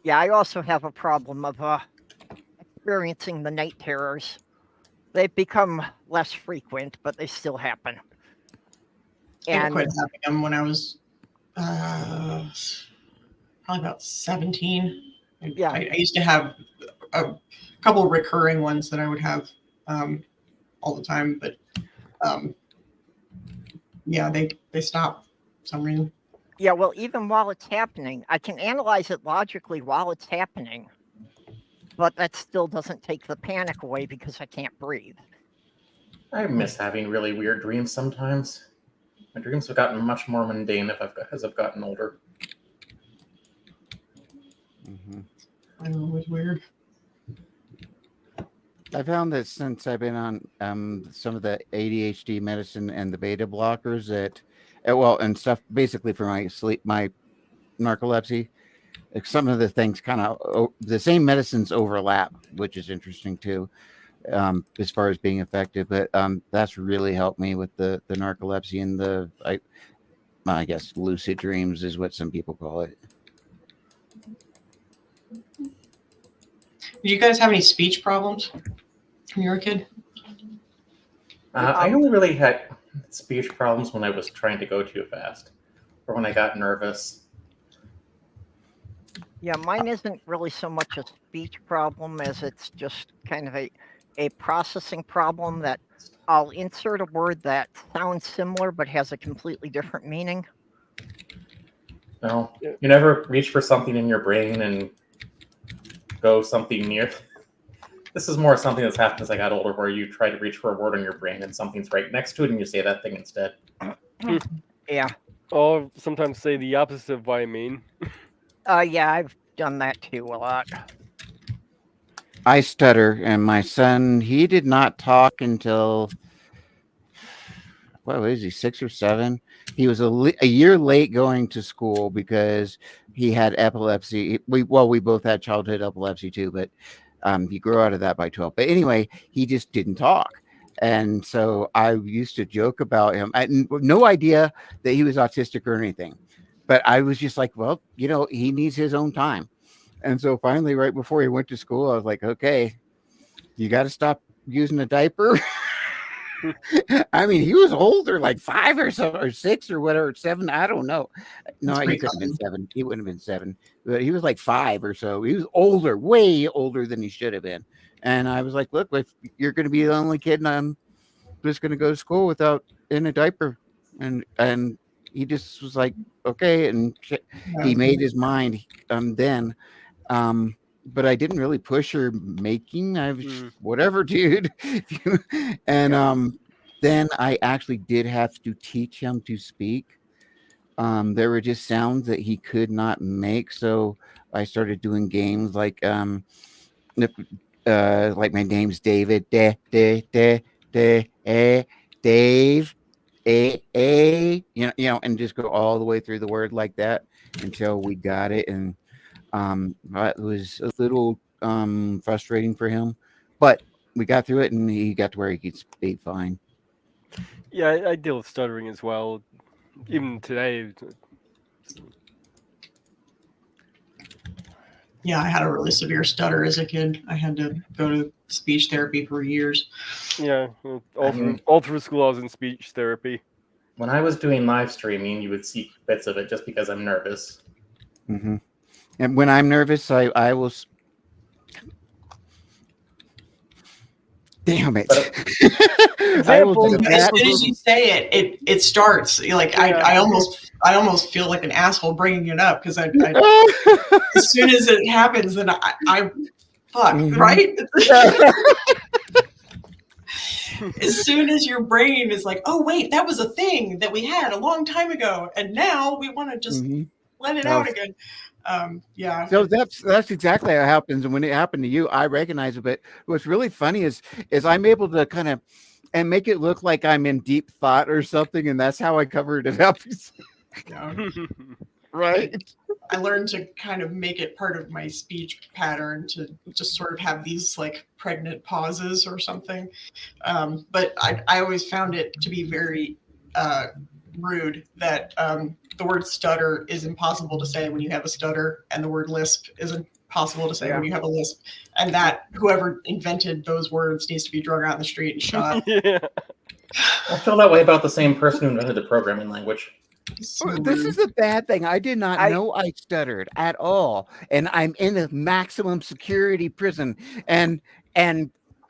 Yeah, I also have a problem of experiencing the night terrors. They've become less frequent, but they still happen. I quit having them when I was probably about 17. Yeah, I used to have a couple of recurring ones that I would have all the time, but yeah, they stop for some reason. Yeah, well, even while it's happening, I can analyze it logically while it's happening, but that still doesn't take the panic away because I can't breathe. I miss having really weird dreams sometimes. My dreams have gotten much more mundane as I've gotten older. Mm-hmm. I know, it was weird. I found that since I've been on some of the ADHD medicine and the beta blockers and stuff basically for my narcolepsy, some of the things kind of the same medicines overlap, which is interesting too, as far as being effective. But that's really helped me with the narcolepsy and I guess lucid dreams is what some people call it. Did you guys have any speech problems when you were a kid? I only really had speech problems when I was trying to go too fast or when I got nervous. Yeah, mine isn't really so much a speech problem as it's just kind of a processing problem that I'll insert a word that sounds similar but has a completely different meaning. No, you never reach for something in your brain and go something near. This is more something that's happened as I got older, where you try to reach for a word in your brain and something's right next to it, and you say that thing instead. Yeah. Or sometimes say the opposite of what I mean. Yeah, I've done that too a lot. I stutter, and my son, he did not talk until, what was he, 6 or 7? He was a year late going to school because he had epilepsy. We both had childhood epilepsy too, but he grew out of that by 12. But anyway, he just didn't talk. And so I used to joke about him. I had no idea that he was autistic or anything. But I was just like, well, he needs his own time. And so finally, right before he went to school, I was like, okay, you got to stop using a diaper. I mean, he was older, like 5 or so, or 6 or whatever, 7. I don't know. No, he couldn't have been 7. He wouldn't have been 7, but he was like 5 or so. He was older, way older than he should have been. And I was like, look, if you're going to be the only kid, and I'm just going to go to school without in a diaper. And he just was like, okay. And he made his mind then. But I didn't really push or making. I was whatever, dude. And then I actually did have to teach him to speak. There were just sounds that he could not make, so I started doing games like my name's David, Dave, and just go all the way through the word like that until we got it. And it was a little frustrating for him, but we got through it, and he got to where he could speak fine. Yeah, I deal with stuttering as well, even today. Yeah, I had a really severe stutter as a kid. I had to go to speech therapy for years. Yeah, all through school I was in speech therapy. When I was doing live streaming, you would see bits of it just because I'm nervous. Mm-hmm. And when I'm nervous, I will. Damn it! I will do as soon as you say it starts. Like yeah. I almost feel like an asshole bringing it up because I as soon as it happens, then I fuck right. As soon as your brain is like, oh wait, that was a thing that we had a long time ago, and now we want to just let it out again. Yeah. So that's exactly how it happens. And when it happened to you, I recognize it. But what's really funny is I'm able to kind of and make it look like I'm in deep thought or something, and that's how I covered it up. Yeah. Right. I learned to kind of make it part of my speech pattern to just sort of have these like pregnant pauses or something. But I always found it to be very rude that the word stutter is impossible to say when you have a stutter, and the word lisp is impossible to say when you have a lisp, and that whoever invented those words needs to be drug out in the street and shot. Yeah. I feel that way about the same person who invented the programming language. So this is the bad thing. I did not know I stuttered at all, and I'm in a maximum security prison, and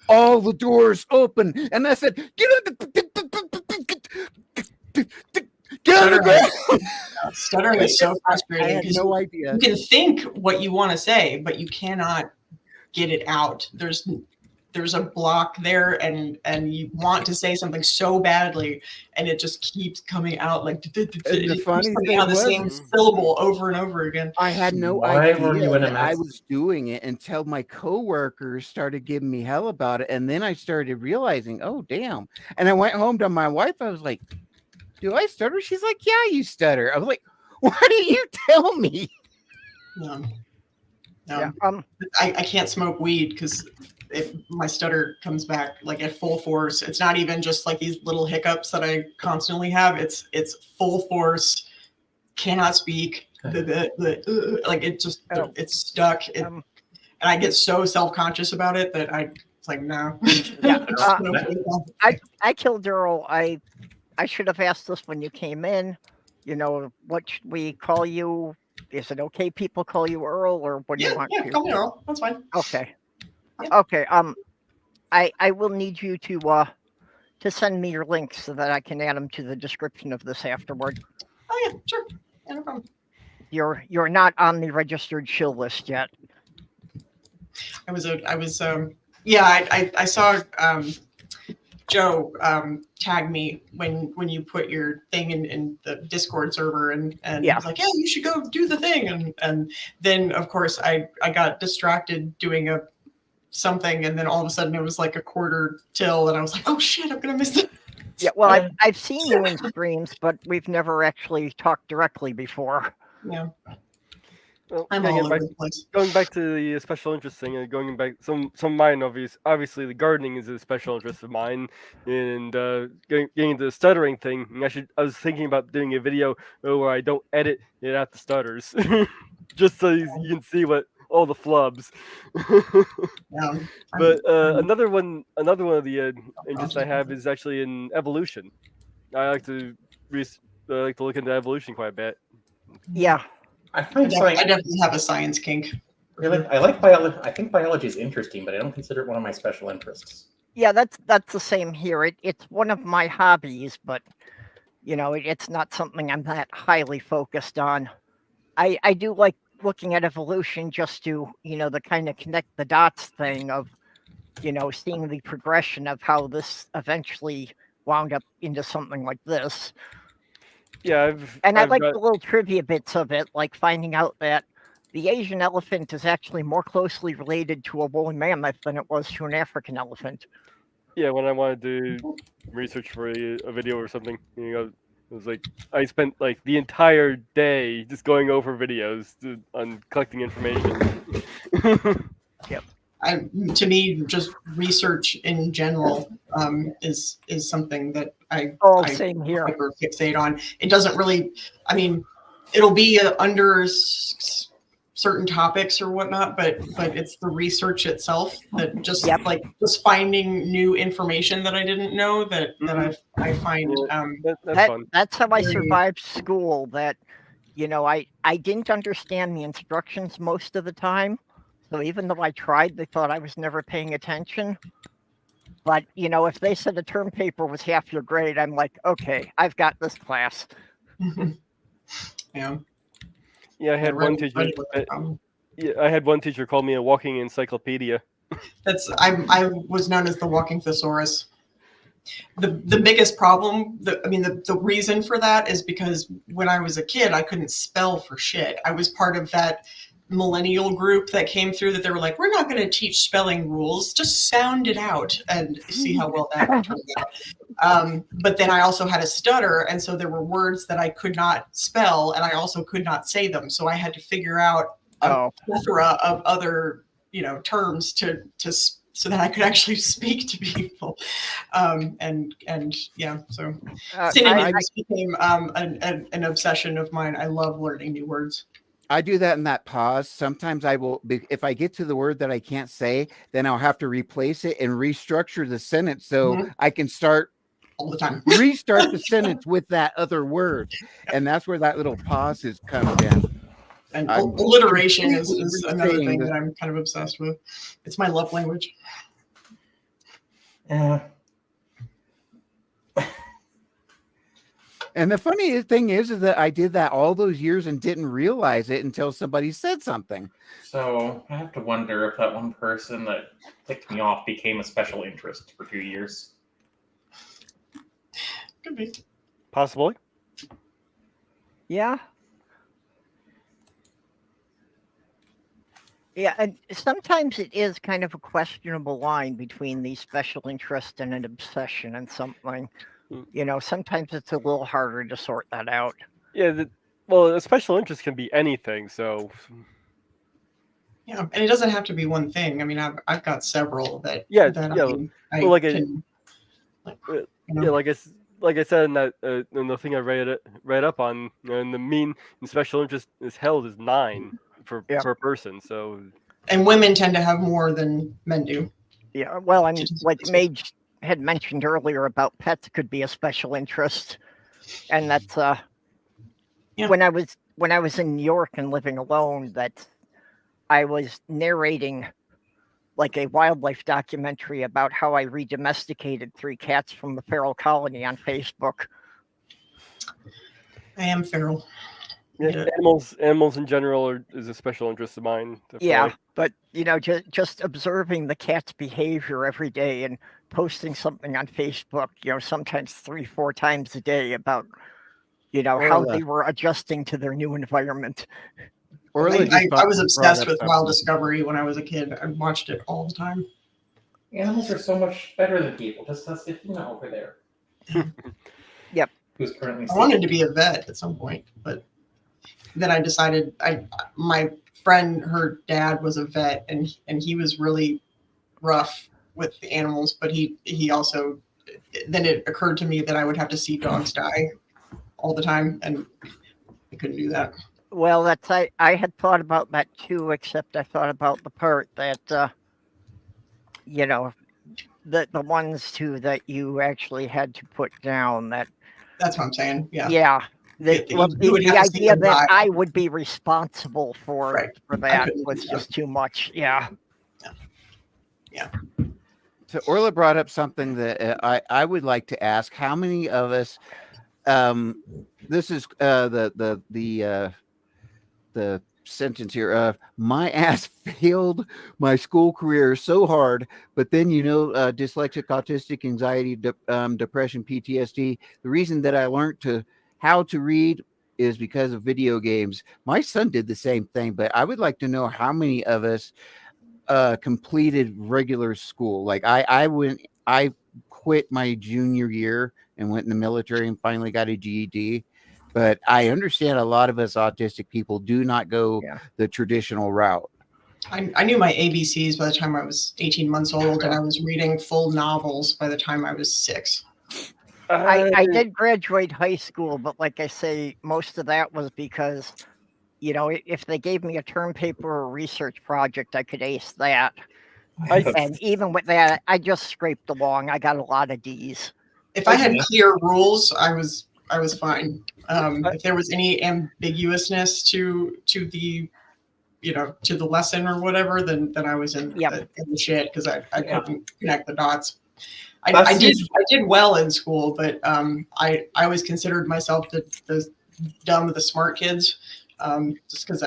all the doors open, and I said, "Get on the ground." Stuttering is so frustrating. I had no idea. You can think what you want to say, but you cannot get it out. There's a block there, and you want to say something so badly, and it just keeps coming out like the funny thing on the same syllable over and over again. I had no idea that I was doing it until my coworkers started giving me hell about it, and then I started realizing, oh damn! And I went home to my wife. I was like, "Do I stutter?" She's like, "Yeah, you stutter." I was like, "Why didn't you tell me?" No. I can't smoke weed because if my stutter comes back like at full force, it's not even just like these little hiccups that I constantly have. It's full force, cannot speak. Like it just it's stuck. And I get so self-conscious about it that it's like no. Yeah. IKilledEarl, I should have asked this when you came in. You know, what should we call you? Is it okay people call you Earl, or what do you want? Yeah, call me Earl. That's fine. Okay. Yeah. Okay. I will need you to send me your links so that I can add them to the description of this afterward. Oh yeah, sure. Yeah, no problem. You're not on the registered shill list yet. I saw Joe tag me when you put your thing in the Discord server, and I was like, yeah, you should go do the thing, and then of course I got distracted doing something, and then all of a sudden it was like a quarter till, and I was like, oh shit, I'm gonna miss it. Yeah, well, I've seen you in streams, but we've never actually talked directly before. Yeah. Well, I'm all over the place. Going back to the special interest thing, going back some of mine, obviously the gardening is a special interest of mine, and getting into the stuttering thing. I was thinking about doing a video where I don't edit it at the stutters, just so you can see what all the flubs. But another one of the interests I have is actually in evolution. I like to look into evolution quite a bit. Yeah. I definitely have a science kink. Really, I like biology. I think biology is interesting, but I don't consider it one of my special interests. Yeah, that's the same here. It's one of my hobbies, but you know, it's not something I'm that highly focused on. I do like looking at evolution just to, you know, the kind of connect the dots thing of, you know, seeing the progression of how this eventually wound up into something like this. Yeah, I like the little trivia bits of it, like finding out that the Asian elephant is actually more closely related to a woolly mammoth than it was to an African elephant. Yeah, when I wanted to do research for a video or something, you know, it was like I spent like the entire day just going over videos on collecting information. Yep. To me, just research in general is something that I same here. Hyper fixate on. It doesn't really. I mean, it'll be under certain topics or whatnot, but it's the research itself that just like just finding new information that I didn't know that I find that's fun. That's how I survived school. That, you know, I didn't understand the instructions most of the time. So even though I tried, they thought I was never paying attention. But, you know, if they said the term paper was half your grade, I'm like, okay, I've got this class. Yeah. Yeah, I had one teacher. I had one teacher call me a walking encyclopedia. I was known as the walking thesaurus. The biggest problem, the reason for that is because when I was a kid, I couldn't spell for shit. I was part of that millennial group that came through that they were like, we're not going to teach spelling rules, just sound it out and see how well that turned out. But then I also had a stutter, and so there were words that I could not spell, and I also could not say them. So I had to figure out a plethora of other, you know, terms to so that I could actually speak to people. And yeah, so synonyms became an obsession of mine. I love learning new words. I do that in that pause. Sometimes I will, if I get to the word that I can't say, then I'll have to replace it and restructure the sentence so I can start all the time. Restart the sentence with that other word. And that's where that little pause comes in. And alliteration is another thing that I'm kind of obsessed with. It's my love language. Yeah. And the funny thing is that I did that all those years and didn't realize it until somebody said something. So I have to wonder if that one person that ticked me off became a special interest for 2 years. Could be. Possibly. Yeah. Yeah, and sometimes it is kind of a questionable line between the special interest and an obsession and something. You know, sometimes it's a little harder to sort that out. Yeah, well, a special interest can be anything, so... Yeah, and it doesn't have to be one thing. I mean, I've got several that... Yeah, that yeah. I like can, yeah, like I said in that in the thing I read up on, and the mean in special interest is held is 9 per person. So, and women tend to have more than men do. Yeah, well, and like Mage had mentioned earlier about pets could be a special interest, and that's when I was in New York and living alone, that I was narrating like a wildlife documentary about how I redomesticated 3 cats from the feral colony on Facebook. I am feral. Yeah, animals in general is a special interest of mine. Definitely. Yeah, but you know, just observing the cat's behavior every day and posting something on Facebook, you know, sometimes 3-4 times a day about, you know, how they were adjusting to their new environment. I was obsessed with Wild Discovery when I was a kid. I watched it all the time. Animals are so much better than people. Just that's the thing over there. Yep. Who's currently? I wanted to be a vet at some point, but then I decided my friend, her dad was a vet, and he was really rough with the animals, but he also, then it occurred to me that I would have to see dogs die all the time, and I couldn't do that. Well, that's I had thought about that too, except I thought about the part that you know, the ones too that you actually had to put down. That's what I'm saying. Yeah. Yeah. The idea that I would be responsible for that was just too much. Yeah. Yeah. So Orla brought up something that I would like to ask. How many of us? This is the sentence here. My ass failed my school career so hard, but then dyslexic, autistic, anxiety, depression, PTSD. The reason that I learned how to read is because of video games. My son did the same thing, but I would like to know how many of us completed regular school. Like I quit my junior year and went in the military and finally got a GED. But I understand a lot of us autistic people do not go the traditional route. I knew my ABCs by the time I was 18 months old, and I was reading full novels by the time I was 6. I did graduate high school, but like I say, most of that was because you know, if they gave me a term paper or a research project, I could ace that. And even with that, I just scraped along. I got a lot of D's. If I had clear rules, I was fine. If there was any ambiguousness to the, you know, to the lesson or whatever, then I was in the shit, because I couldn't connect the dots. I did well in school, but I always considered myself the dumb of the smart kids, just because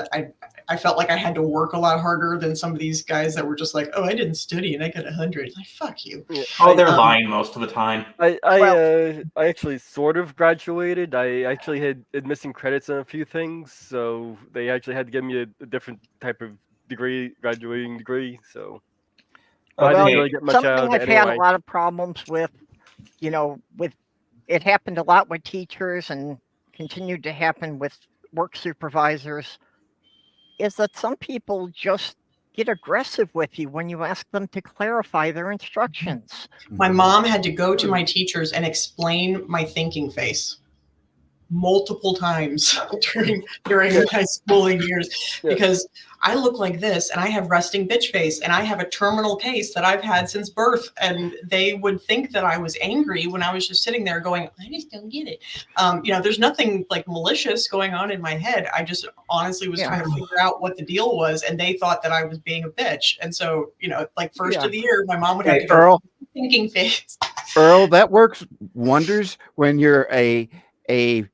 I felt like I had to work a lot harder than some of these guys that were just like, oh, I didn't study and I got 100. Like, fuck you. Oh, they're lying most of the time. I actually sort of graduated. I actually had missing credits on a few things, so they actually had to give me a different type of degree, graduating degree. So I didn't really get much out of Something it I've anyway. had a lot of problems with, you know, with it happened a lot with teachers and continued to happen with work supervisors, is that some people just get aggressive with you when you ask them to clarify their instructions. My mom had to go to my teachers and explain my thinking face multiple times during my schooling years, because I look like this and I have resting bitch face and I have a terminal case that I've had since birth, and they would think that I was angry when I was just sitting there going, I just don't get it. You know, there's nothing like malicious going on in my head. I just honestly was trying to figure out what the deal was, and they thought that I was being a bitch. And so, you know, like first of the year, my mom would have to go, Earl, thinking face. Earl, that works wonders when you're a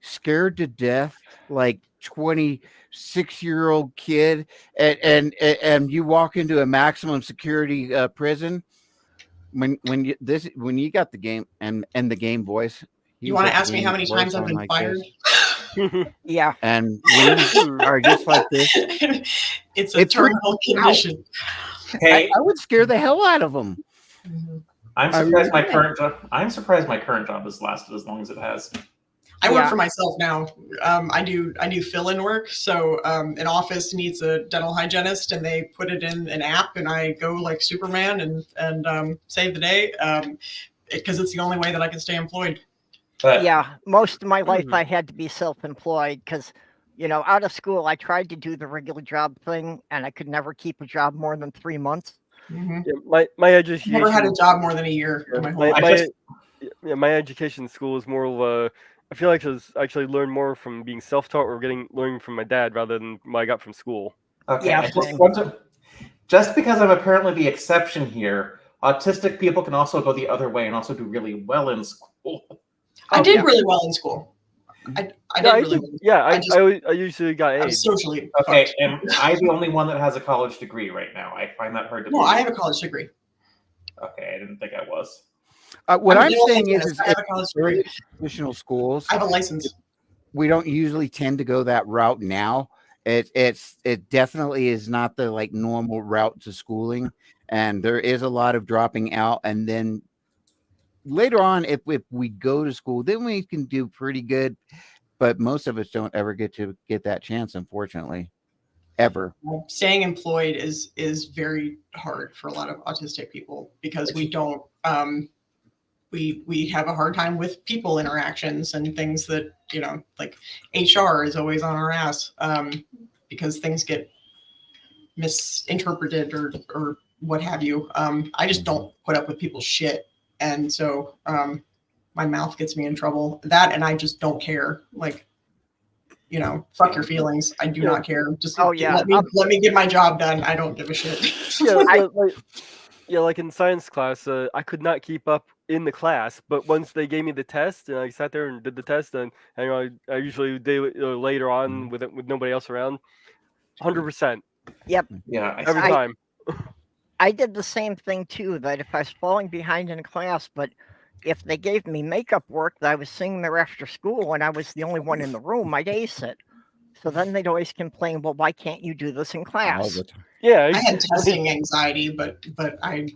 scared to death, like 26-year-old kid, and you walk into a maximum security prison. When you got the game and the game voice. You want to ask me how many times I've been fired? Yeah. And when you are just like this, it's a terminal condition. Hey, I would scare the hell out of them. I'm surprised my current job has lasted as long as it has. I work for myself now. I do fill-in work. So an office needs a dental hygienist, and they put it in an app, and I go like Superman and save the day, because it's the only way that I can stay employed. But, yeah, most of my life I had to be self-employed because, you know, out of school I tried to do the regular job thing, and I could never keep a job more than 3 months. Mm-hmm. Yeah, my education. Never had a job more than a year in my whole life. My education in school is more of a. I feel like I was actually learned more from being self-taught or learning from my dad rather than what I got from school. Okay, I just want to, just because I'm apparently the exception here, autistic people can also go the other way and also do really well in school. I did really well in school. I did really well. Yeah, I usually got A's. I was socially okay, and I'm the only one that has a college degree right now. I find that hard to believe. No, I have a college degree. Okay, I didn't think I was. What I'm saying is, I have a college degree. Traditional schools, I have a license. We don't usually tend to go that route now. It definitely is not the like normal route to schooling, and there is a lot of dropping out. And then later on, if we go to school, then we can do pretty good. But most of us don't ever get to get that chance, unfortunately, ever. Staying employed is very hard for a lot of autistic people because we don't. We have a hard time with people interactions and things that, you know, like HR is always on our ass because things get misinterpreted or what have you. I just don't put up with people's shit. And so my mouth gets me in trouble. That, and I just don't care. Like, you know, fuck your feelings. I do not care. Just let me get my job done. I don't give a shit. Like in science class, I could not keep up in the class, but once they gave me the test and I sat there and did the test, and you know, I usually do it later on with nobody else around. 100%. Yep. Yeah. Every time. I did the same thing too. That if I was falling behind in a class, but if they gave me makeup work that I was seeing there after school and I was the only one in the room, I'd ace it. So then they'd always complain, well, why can't you do this in class? All the time. Yeah, I had testing anxiety, but I,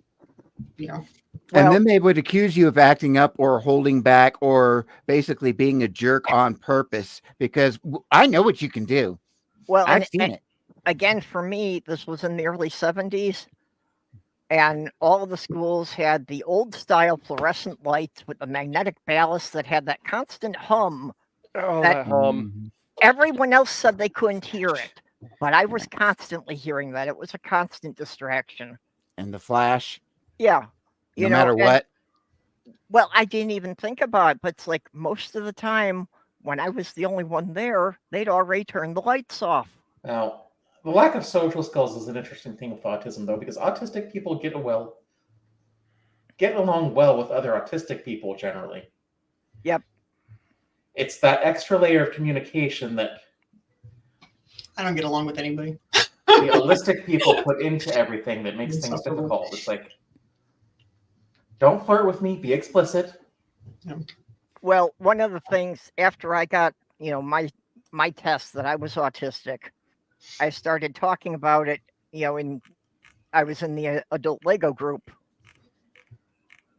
you know. And then they would accuse you of acting up or holding back or basically being a jerk on purpose because I know what you can do. Well, I've seen it. Again, for me, this was in the early 70s. And all of the schools had the old style fluorescent lights with the magnetic ballast that had that constant hum. Oh, that hum. everyone else said they couldn't hear it, but I was constantly hearing that. It was a constant distraction. And the flash. Yeah. No matter what. Well, I didn't even think about it, but it's like most of the time when I was the only one there, they'd already turned the lights off. Now, the lack of social skills is an interesting thing with autism, though, because autistic people get along well with other autistic people generally. Yep. It's that extra layer of communication that I don't get along with anybody. the autistic people put into everything that makes things difficult. It's like, don't flirt with me, be explicit. Yeah. Well, one of the things after I got, my test that I was autistic, I started talking about it, I was in the adult Lego group.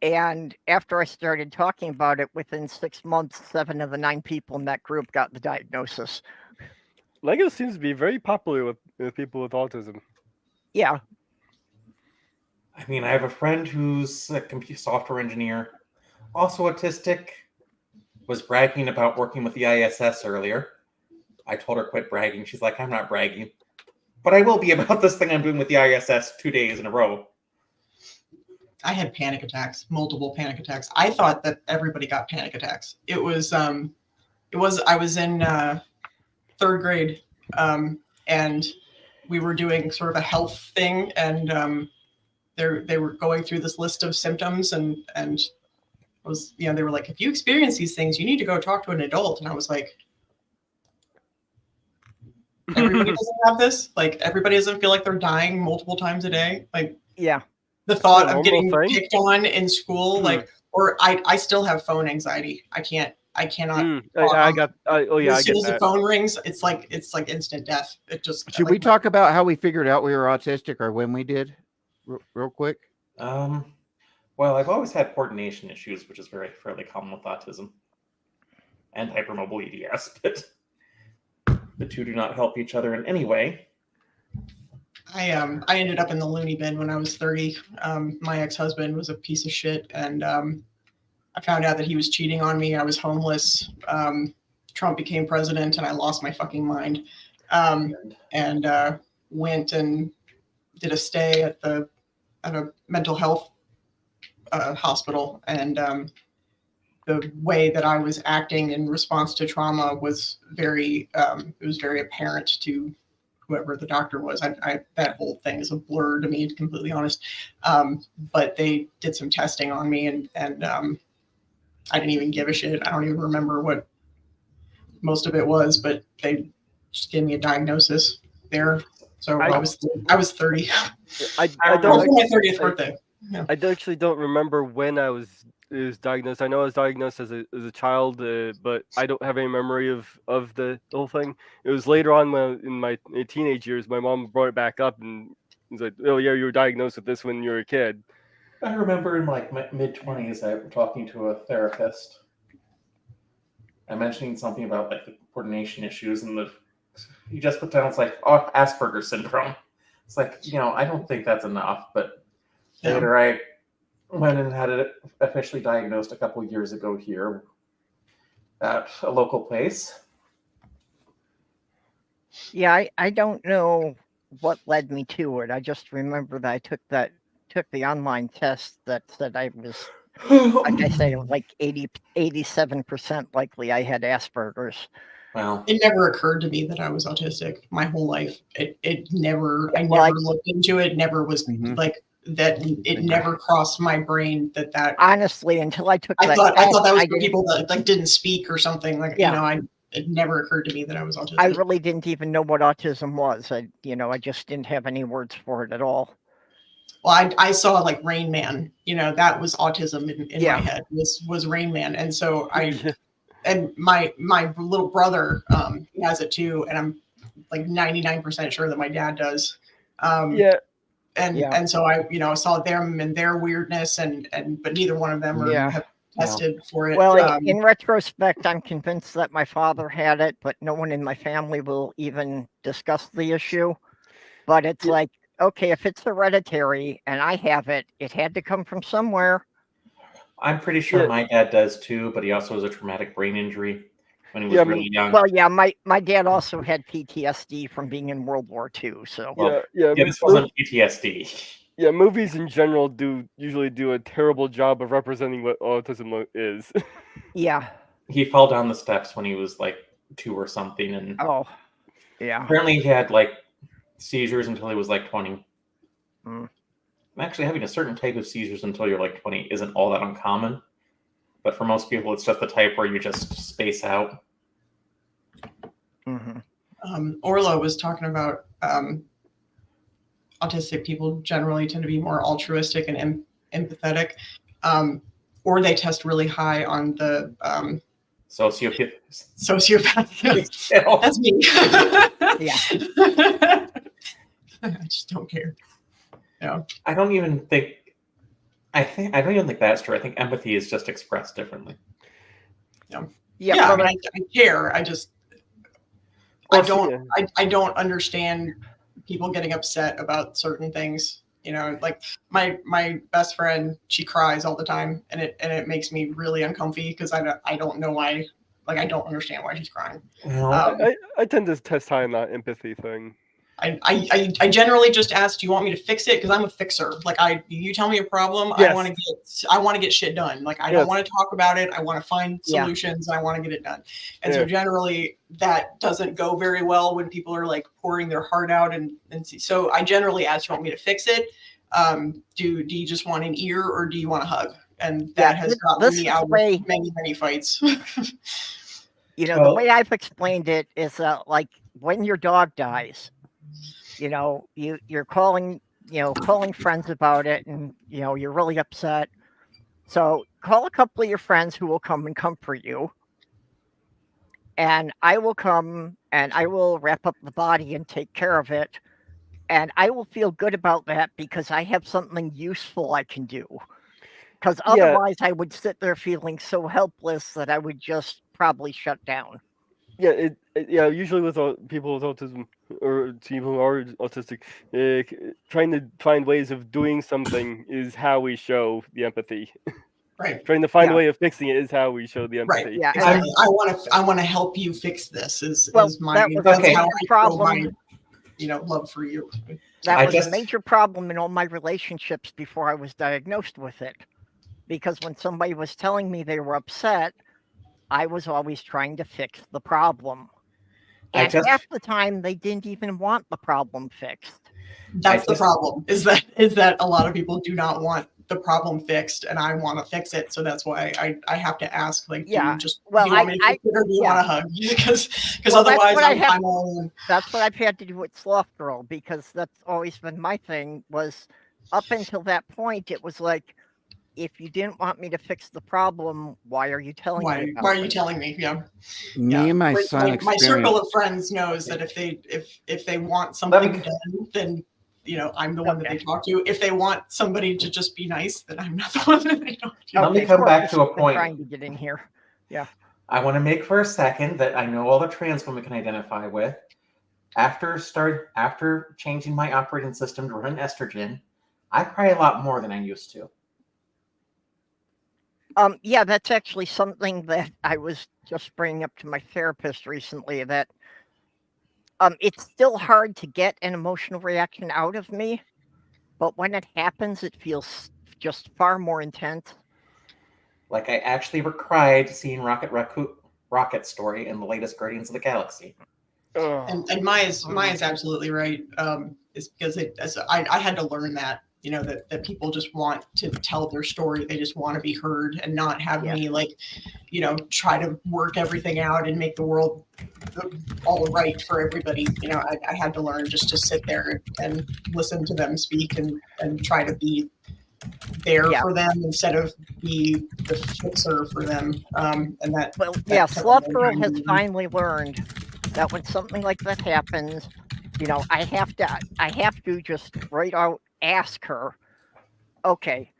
And after I started talking about it, within 6 months, 7 of the 9 people in that group got the diagnosis. Lego seems to be very popular with people with autism. Yeah. I mean, I have a friend who's a computer software engineer, also autistic, was bragging about working with the ISS earlier. I told her quit bragging. She's like, I'm not bragging. But I will be about this thing I'm doing with the ISS 2 days in a row. I had panic attacks, multiple panic attacks. I thought that everybody got panic attacks. I was in 3rd grade, and we were doing sort of a health thing, and they were going through this list of symptoms, and they were like, if you experience these things, you need to go talk to an adult. And I was like, everybody doesn't have this? Like, everybody doesn't feel like they're dying multiple times a day? Like, yeah. The thought of getting picked on in school, like, or I still have phone anxiety. I cannot. As soon as the phone rings, it's like instant death. It just. Should we talk about how we figured out we were autistic, or when we did, real quick? Well, I've always had coordination issues, which is fairly common with autism, and hypermobile EDS, but the two do not help each other in any way. I ended up in the loony bin when I was 30. My ex-husband was a piece of shit, and I found out that he was cheating on me. I was homeless. Trump became president, and I lost my fucking mind. And went and did a stay at a mental health hospital, and the way that I was acting in response to trauma was very apparent to whoever the doctor was. That whole thing is a blur to me, to be completely honest. But they did some testing on me, and I didn't even give a shit. I don't even remember what most of it was, but they just gave me a diagnosis there. So I was 30. I don't. My 30th birthday. Yeah. I actually don't remember when I was diagnosed. I know I was diagnosed as a child, but I don't have any memory of the whole thing. It was later on in my teenage years, my mom brought it back up and was like, "Oh yeah, you were diagnosed with this when you were a kid." I remember in like my mid-20s, I was talking to a therapist. I mentioning something about like the coordination issues, and you just put down, it's like, oh, Asperger's syndrome. It's like, I don't think that's enough, but later I went and had it officially diagnosed a couple of years ago here at a local place. Yeah, I don't know what led me to it. I just remember that I took the online test that said I was, like I say, like 87% likely I had Asperger's. Wow. It never occurred to me that I was autistic my whole life. I never looked into it. Never was like that. It never crossed my brain that honestly, until I took I thought that was for people that like didn't speak or something. Like, it never occurred to me that I was autistic. I really didn't even know what autism was. I just didn't have any words for it at all. Well, I saw like Rain Man, that was autism in my head, was Rain Man. And so and my little brother has it too. And I'm like 99% sure that my dad does. And so I saw them and their weirdness but neither one of them have tested for it. Well, in retrospect, I'm convinced that my father had it, but no one in my family will even discuss the issue. But it's like, okay, if it's hereditary and I have it, it had to come from somewhere. I'm pretty sure my dad does too, but he also has a traumatic brain injury. when he was really young. Well, yeah, my dad also had PTSD from being in World War II. So yeah, this wasn't PTSD. Yeah, movies in general usually do a terrible job of representing what autism is. Yeah. He fell down the steps when he was like 2 or something, and apparently he had like seizures until he was like 20. Actually, having a certain type of seizures until you're like 20 isn't all that uncommon, but for most people, it's just the type where you just space out. Orla was talking about autistic people generally tend to be more altruistic and empathetic, or they test really high on the sociopath. That's me. Yeah. I just don't care. Yeah. I don't even think that's true. I think empathy is just expressed differently. Yeah. I mean, I care. I just I don't understand people getting upset about certain things. You know, like my best friend, she cries all the time, and it makes me really uncomfy because I don't know why. Like, I don't understand why she's crying. I tend to test high on that empathy thing. I generally just ask, do you want me to fix it? Because I'm a fixer. Like, you tell me a problem, yes. I want to get shit done. Like, I don't want to talk about it. I want to find solutions. I want to get it done. And so generally that doesn't go very well when people are like pouring their heart out and see. So I generally ask, do you want me to fix it? Do you just want an ear, or do you want a hug? And that has gotten me out of many fights. You know, the way I've explained it is like when your dog dies, you know, you're calling friends about it, and you're really upset. So call a couple of your friends who will come and comfort you, and I will come and I will wrap up the body and take care of it, and I will feel good about that because I have something useful I can do. Because otherwise I would sit there feeling so helpless that I would just probably shut down. Yeah, usually with people with autism or people who are autistic, trying to find ways of doing something is how we show the empathy. Right. Trying to find a way of fixing it is how we show the empathy. Right. Yeah. Exactly. I want to help you fix this. That's how I show my love for you. That was a major problem in all my relationships before I was diagnosed with it. Because when somebody was telling me they were upset, I was always trying to fix the problem. And half the time, they didn't even want the problem fixed. That's the problem, is that a lot of people do not want the problem fixed, and I want to fix it. So that's why I have to ask, like, do you want me to fix it, or do you want to hug? Because otherwise, I'm all in. That's what I've had to do with Sloth Girl, because that's always been my thing, was up until that point, it was like, if you didn't want me to fix the problem, why are you telling me? Why are you telling me? Me and my son. My circle of friends knows that if they want something done, then I'm the one that they talk to. If they want somebody to just be nice, then I'm not the one that they talk to. Let me come back to a point. Trying to get in here. Yeah. I want to make for a second that I know all the trans women can identify with. After changing my operating system to run estrogen, I cry a lot more than I used to. Yeah, that's actually something that I was just bringing up to my therapist recently, that it's still hard to get an emotional reaction out of me, but when it happens, it feels just far more intense. Like, I actually cried seeing Rocket's story in the latest Guardians of the Galaxy. And Maya's absolutely right. It's because I had to learn that. That people just want to tell their story. They just want to be heard and not have me try to work everything out and make the world all right for everybody. I had to learn just to sit there and listen to them speak and try to be there for them instead of be the fixer for them. Sloth Girl has finally learned that when something like that happens, I have to just right out ask her, okay,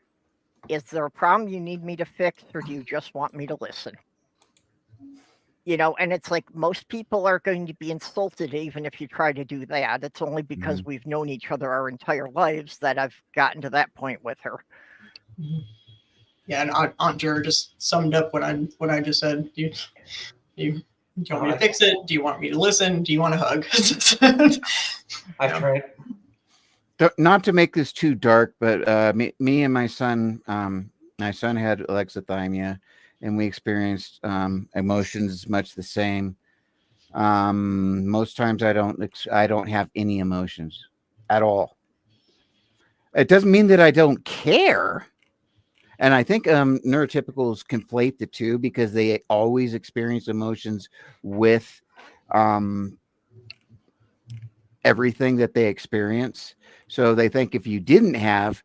is there a problem you need me to fix, or do you just want me to listen? And it's like, most people are going to be insulted even if you try to do that. It's only because we've known each other our entire lives that I've gotten to that point with her. Yeah, and Aunt Jer just summed up what I just said. Do you want me to fix it? Do you want me to listen? Do you want a hug? I tried. Not to make this too dark, but me and my son had alexithymia, and we experienced emotions much the same. Most times I don't have any emotions at all. It doesn't mean that I don't care. And I think neurotypicals conflate the two because they always experience emotions with everything that they experience. So they think if you didn't have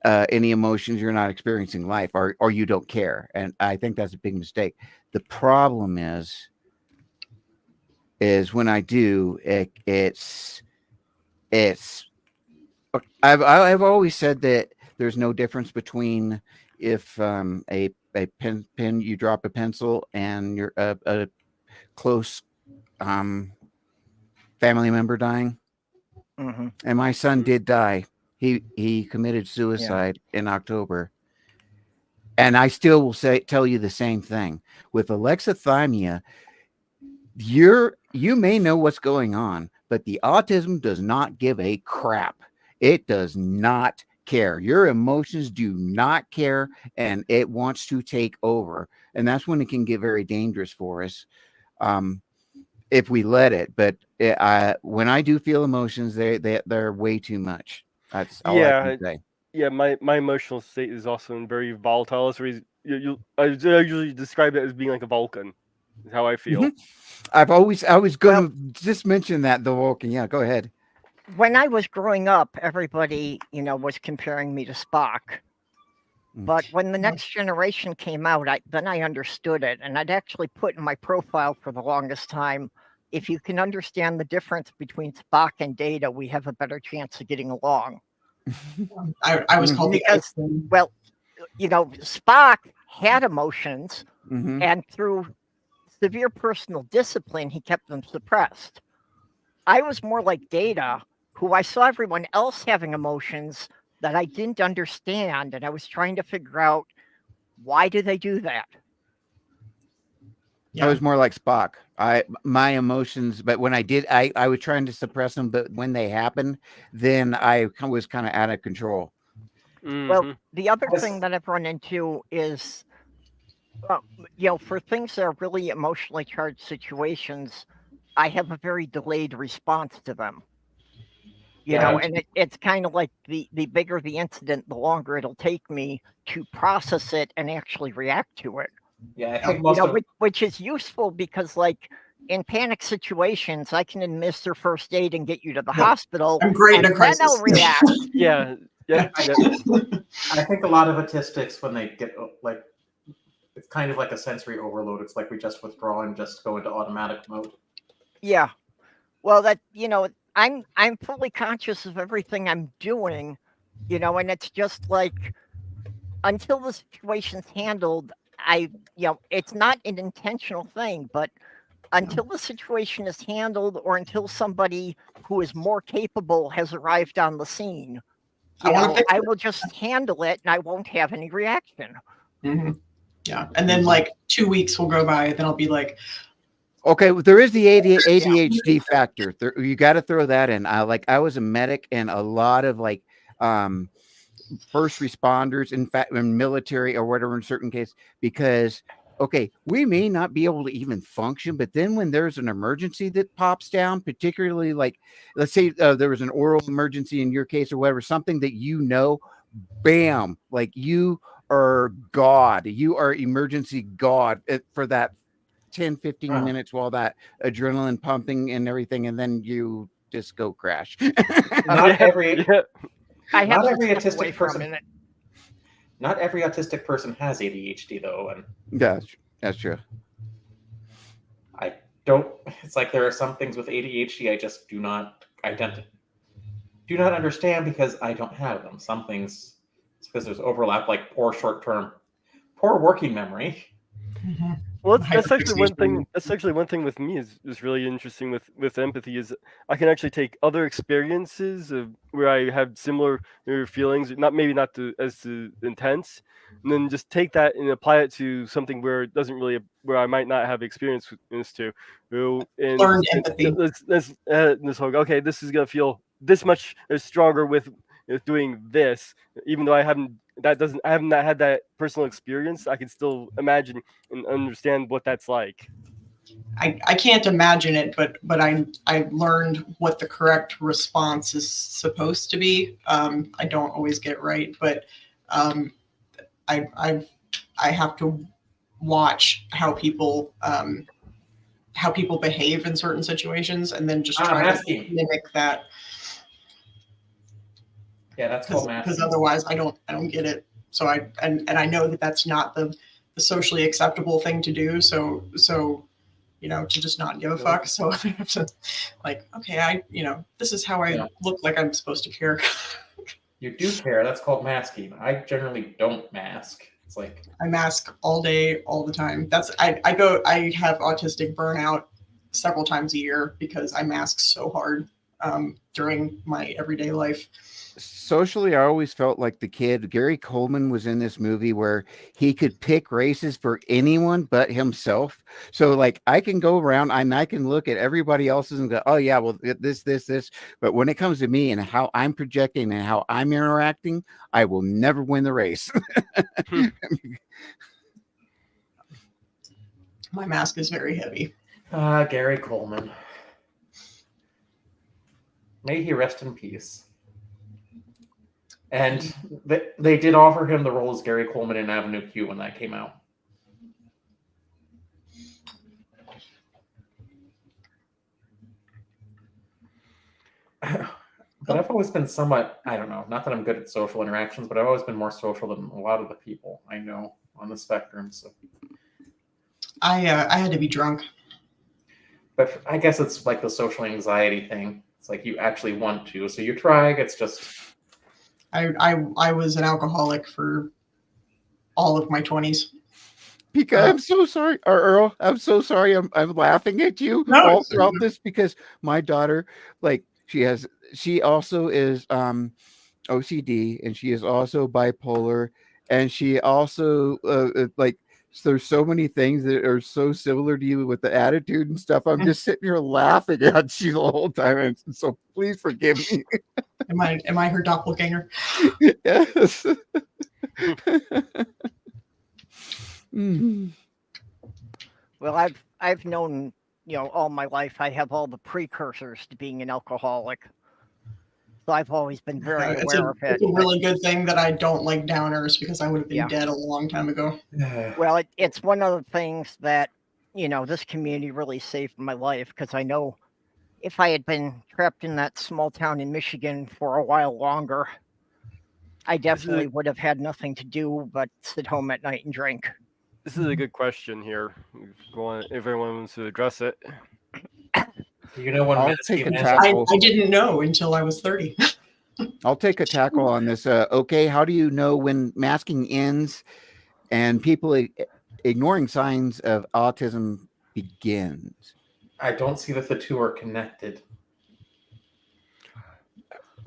any emotions, you're not experiencing life, or you don't care. And I think that's a big mistake. The problem is when I do, I've always said that there's no difference between if a pen you drop a pencil and you're a close family member dying. Mm-hmm. And my son did die. He committed suicide in October. And I still will tell you the same thing. With alexithymia, you may know what's going on, but the autism does not give a crap. It does not care. Your emotions do not care, and it wants to take over. And that's when it can get very dangerous for us if we let it. But when I do feel emotions, they're way too much. That's all I can say. Yeah, my emotional state is also very volatile. So I usually describe it as being like a Vulcan. Is how I feel. Mm-hmm. I was going to just mention that, the Vulcan. Yeah, go ahead. When I was growing up, everybody, was comparing me to Spock. But when the next generation came out, then I understood it. And I'd actually put in my profile for the longest time, if you can understand the difference between Spock and Data, we have a better chance of getting along. I was called because, well, Spock had emotions, and through severe personal discipline, he kept them suppressed. I was more like Data, who I saw everyone else having emotions that I didn't understand, and I was trying to figure out, why do they do that? I was more like Spock. My emotions, but when I did, I was trying to suppress them, but when they happened, then I was kind of out of control. Mm-hmm. Well, the other thing that I've run into is, for things that are really emotionally charged situations, I have a very delayed response to them. And it's kind of like the bigger the incident, the longer it'll take me to process it and actually react to it. Yeah, I think which is useful because, like, in panic situations, I can administer first aid and get you to the hospital. I'm great in a and crisis. Then I'll react. Yeah. I think a lot of autistics, when they get like, it's kind of like a sensory overload. It's like we just withdraw and just go into automatic mode. Yeah. Well, that I'm fully conscious of everything I'm doing, and it's just like, until the situation's handled, it's not an intentional thing, but until the situation is handled, or until somebody who is more capable has arrived on the scene, I will just handle it, and I won't have any reaction. Mm-hmm. Yeah, and then like 2 weeks will go by, then I'll be like, okay, there is the ADHD factor. You got to throw that in. I was a medic, and a lot of first responders, in fact, in military or whatever, in certain cases, because we may not be able to even function, but then when there's an emergency that pops down, particularly let's say there was an oral emergency in your case or whatever, something that bam, like you are God, you are emergency God for that 10, 15 minutes while that adrenaline pumping and everything, and then you just go crash. Not every autistic person has ADHD though, and yeah, that's true. I don't. It's like there are some things with ADHD I just do not understand because I don't have them. Some things it's because there's overlap, like poor working memory. Mm-hmm. Well, that's actually one thing. That's actually one thing with me is really interesting with empathy is I can actually take other experiences where I have similar feelings, not as intense, and then just take that and apply it to something where it doesn't really where I might not have experience with this to. And Learned empathy. Let's hope. Okay, this is gonna feel this much stronger with doing this, even though I haven't not had that personal experience. I can still imagine and understand what that's like. I can't imagine it, but I learned what the correct response is supposed to be. I don't always get it right, but I have to watch how people behave in certain situations, and then just try to mimic that. Yeah, that's called masking. Because otherwise, I don't get it. So I know that that's not the socially acceptable thing to do. So to just not give a fuck. So I have to okay, this is how I look like I'm supposed to care. You do care. That's called masking. I generally don't mask. It's like I mask all day, all the time. I have autistic burnout several times a year because I mask so hard during my everyday life. Socially, I always felt like the kid. Gary Coleman was in this movie where he could pick races for anyone but himself. So like I can go around and I can look at everybody else's and go, oh yeah, well this. But when it comes to me and how I'm projecting and how I'm interacting, I will never win the race. My mask is very heavy. Gary Coleman. May he rest in peace. And they did offer him the role as Gary Coleman in Avenue Q when that came out. But I've always been somewhat, I don't know, not that I'm good at social interactions, but I've always been more social than a lot of the people I know on the spectrum. So I had to be drunk. But I guess it's like the social anxiety thing. It's like you actually want to, so you try. It's just I was an alcoholic for all of my 20s. Because I'm so sorry, Earl. I'm so sorry. I'm laughing at you all throughout this because my daughter, like, she also is OCD, and she is also bipolar, and she also like. So there's so many things that are so similar to you with the attitude and stuff. I'm just sitting here laughing at you the whole time. And so please forgive me. Am I her doppelganger? Yes. Mm-hmm. Well, I've known, all my life I have all the precursors to being an alcoholic. So I've always been very aware of it. It's a really good thing that I don't like downers because I would have been dead a long time ago. Well, it's one of the things that, this community really saved my life, because I know if I had been trapped in that small town in Michigan for a while longer, I definitely would have had nothing to do but sit home at night and drink. This is a good question here. If everyone wants to address it. You know, when I didn't know until I was 30. I'll take a tackle on this. Okay, how do you know when masking ends and people ignoring signs of autism begins? I don't see that the two are connected.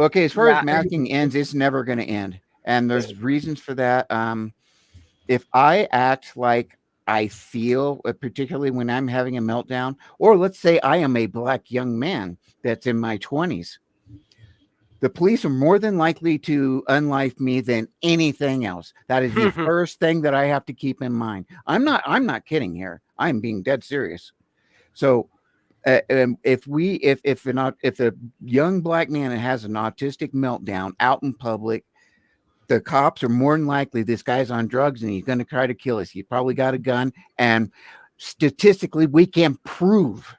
Okay, as far as masking ends, it's never going to end. And there's reasons for that. If I act like I feel, particularly when I'm having a meltdown, or let's say I am a Black young man that's in my 20s, the police are more than likely to unlife me than anything else. That is the first thing that I have to keep in mind. I'm not kidding here. I'm being dead serious. So if a young Black man has an autistic meltdown out in public, the cops are more than likely this guy's on drugs and he's going to try to kill us. He probably got a gun, and statistically, we can prove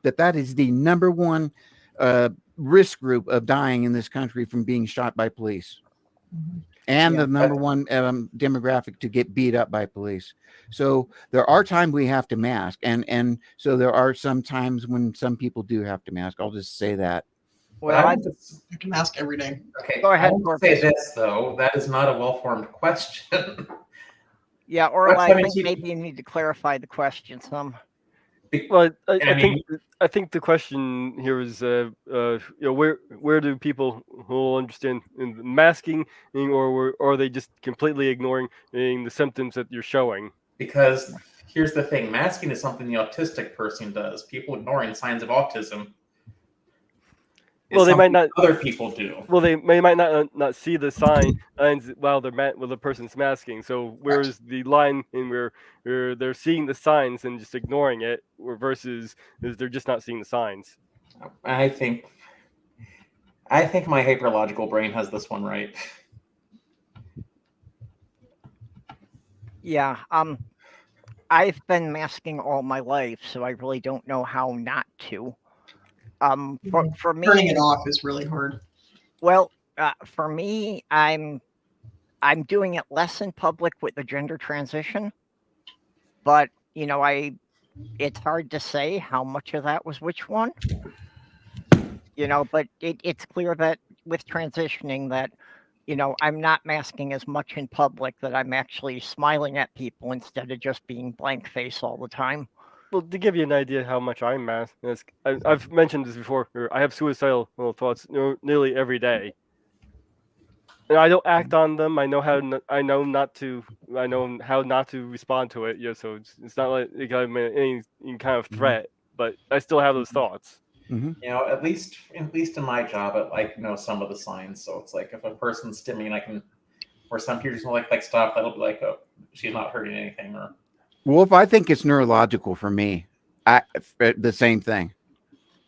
that is the number one risk group of dying in this country from being shot by police, and the number one demographic to get beat up by police. So there are times we have to mask, and so there are some times when some people do have to mask. I'll just say that. Well, I have to mask every day. Okay, go ahead. I will say this though: that is not a well-formed question. Yeah, or That's I funny think too. maybe you need to clarify the question some. Well, I mean- I think the question here is, where do people who will understand in masking, or are they just completely ignoring the symptoms that you're showing? Because here's the thing: masking is something the autistic person does. People ignoring signs of autism. Well, they might not. Other people do. Well, they might not see the signs while the person's masking. So where's the line in where they're seeing the signs and just ignoring it, versus they're just not seeing the signs? I think my hyperlogical brain has this one right. Yeah. I've been masking all my life, so I really don't know how not to. For me, turning it off is really hard. Well, for me, I'm doing it less in public with the gender transition, but it's hard to say how much of that was which one. But it's clear that with transitioning that, I'm not masking as much in public, that I'm actually smiling at people instead of just being blank face all the time. Well, to give you an idea how much I mask, I've mentioned this before. I have suicidal thoughts nearly every day, and I don't act on them. I know how not to respond to it. So it's not like I'm any kind of threat, but I still have those thoughts. At least in my job, I know some of the signs. So it's like if a person's stimming, I can, or some people just like stop. That'll be like, oh, she's not hurting anything, or. Well, if I think it's neurological for me, the same thing.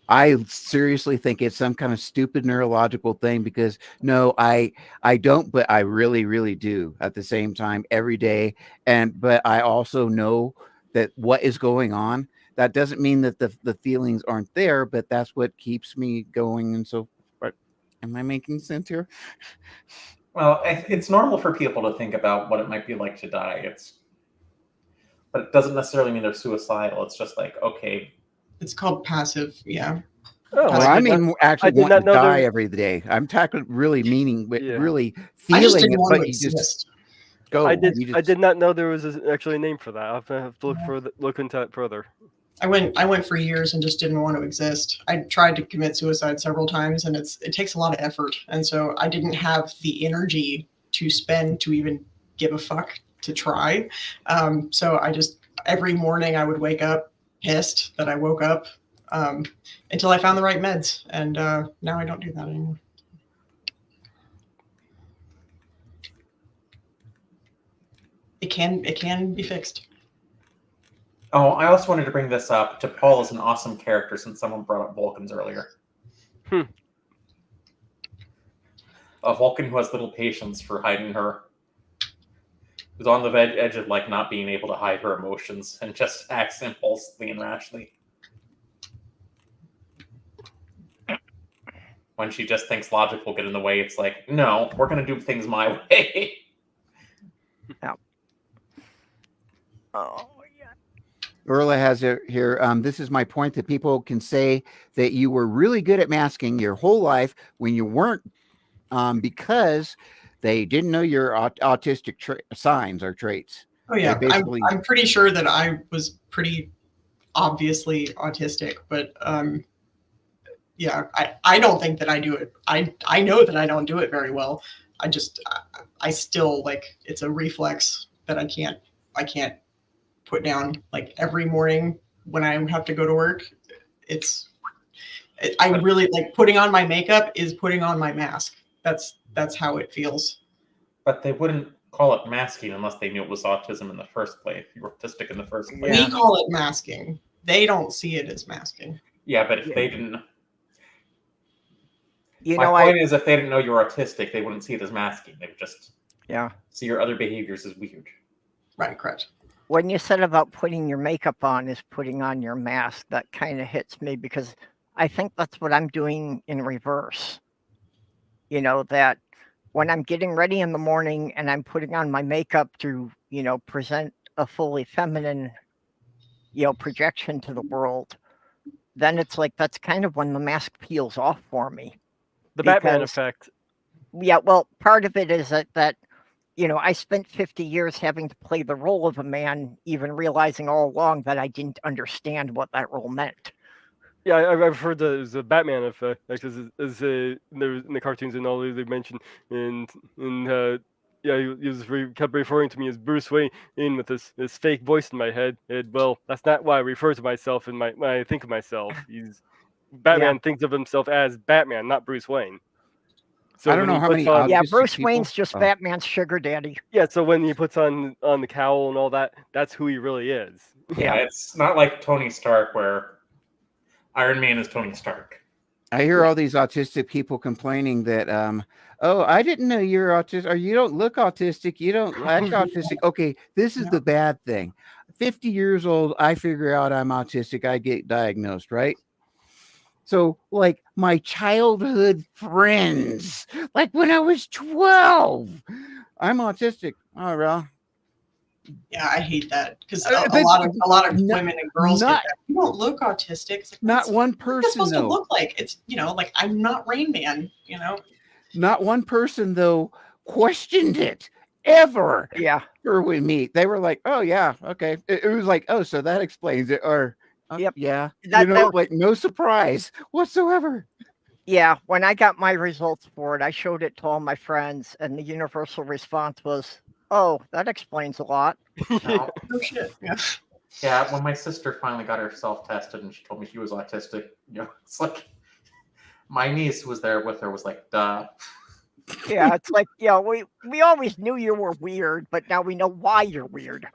I seriously think it's some kind of stupid neurological thing, because no, I don't, but I really, really do at the same time every day. But I also know that what is going on. That doesn't mean that the feelings aren't there, but that's what keeps me going. And so, am I making sense here? Well, it's normal for people to think about what it might be like to die. But it doesn't necessarily mean they're suicidal. It's just like, okay. It's called passive, yeah. Oh, well, I mean, actually want to die every day. I'm talking really meaning, really feeling it, but you just go. I did not know there was actually a name for that. I'll have to look into it further. I went for years and just didn't want to exist. I tried to commit suicide several times, and it takes a lot of effort. And so I didn't have the energy to spend to even give a fuck to try. So I just, every morning I would wake up pissed that I woke up, until I found the right meds. And now I don't do that anymore. It can be fixed. Oh, I also wanted to bring this up. Paul is an awesome character, since someone brought up Vulcans earlier. A Vulcan who has little patience for hiding who's on the edge of not being able to hide her emotions and just acts impulsively and rashly. When she just thinks logic will get in the way, it's like, no, we're going to do things my way. Yeah. Oh. Erla has it here. This is my point, that people can say that you were really good at masking your whole life when you weren't, because they didn't know your autistic signs or traits. Oh yeah, I'm pretty sure that I was pretty obviously autistic, but yeah, I don't think that I do it. I know that I don't do it very well. I still it's a reflex that I can't put down. Every morning when I have to go to work, I really putting on my makeup is putting on my mask. That's how it feels. But they wouldn't call it masking unless they knew it was autism in the first place. You were autistic in the first place. We call it masking. They don't see it as masking. Yeah, but if they didn't, my point is, if they didn't know you were autistic, they wouldn't see it as masking. They would just see your other behaviors as weird. Right, correct. When you said about putting your makeup on is putting on your mask, that kind of hits me, because I think that's what I'm doing in reverse. That when I'm getting ready in the morning and I'm putting on my makeup to, present a fully feminine, projection to the world, then it's that's kind of when the mask peels off for me. The Batman effect. Yeah, well, part of it is that I spent 50 years having to play the role of a man, even realizing all along that I didn't understand what that role meant. Yeah, I've heard there's a Batman effect, like in the cartoons and all they mentioned, and he kept referring to me as Bruce Wayne with this fake voice in my head. And, well, that's not why I refer to myself when I think of myself. Batman thinks of himself as Batman, not Bruce Wayne. So I don't know how many. Bruce Wayne's just Batman's sugar daddy. Yeah, so when he puts on the cowl and all that, that's who he really is. Yeah, it's not like Tony Stark where Iron Man is Tony Stark. I hear all these autistic people complaining that, oh, I didn't know you're autistic, or you don't look autistic, you don't act autistic. Okay, this is the bad thing. 50 years old, I figure out I'm autistic, I get diagnosed, right? So, like, my childhood friends, like when I was 12, I'm autistic. Oh, well. Yeah, I hate that because a lot of women and girls get that. You don't look autistic. It's like, not one person. It's supposed to look like it's like I'm not Rain Man. Not one person though questioned it ever. Yeah, or with me, they were like, "Oh yeah, okay." It was like, "Oh, so that explains it," or yep, yeah, that, like no surprise whatsoever. Yeah, when I got my results for it, I showed it to all my friends, and the universal response was, "Oh, that explains a lot." Oh shit! Yeah. Yeah, when my sister finally got herself tested and she told me she was autistic, it's like my niece was there with her, was like, duh. Yeah, it's like, we always knew you were weird, but now we know why you're weird.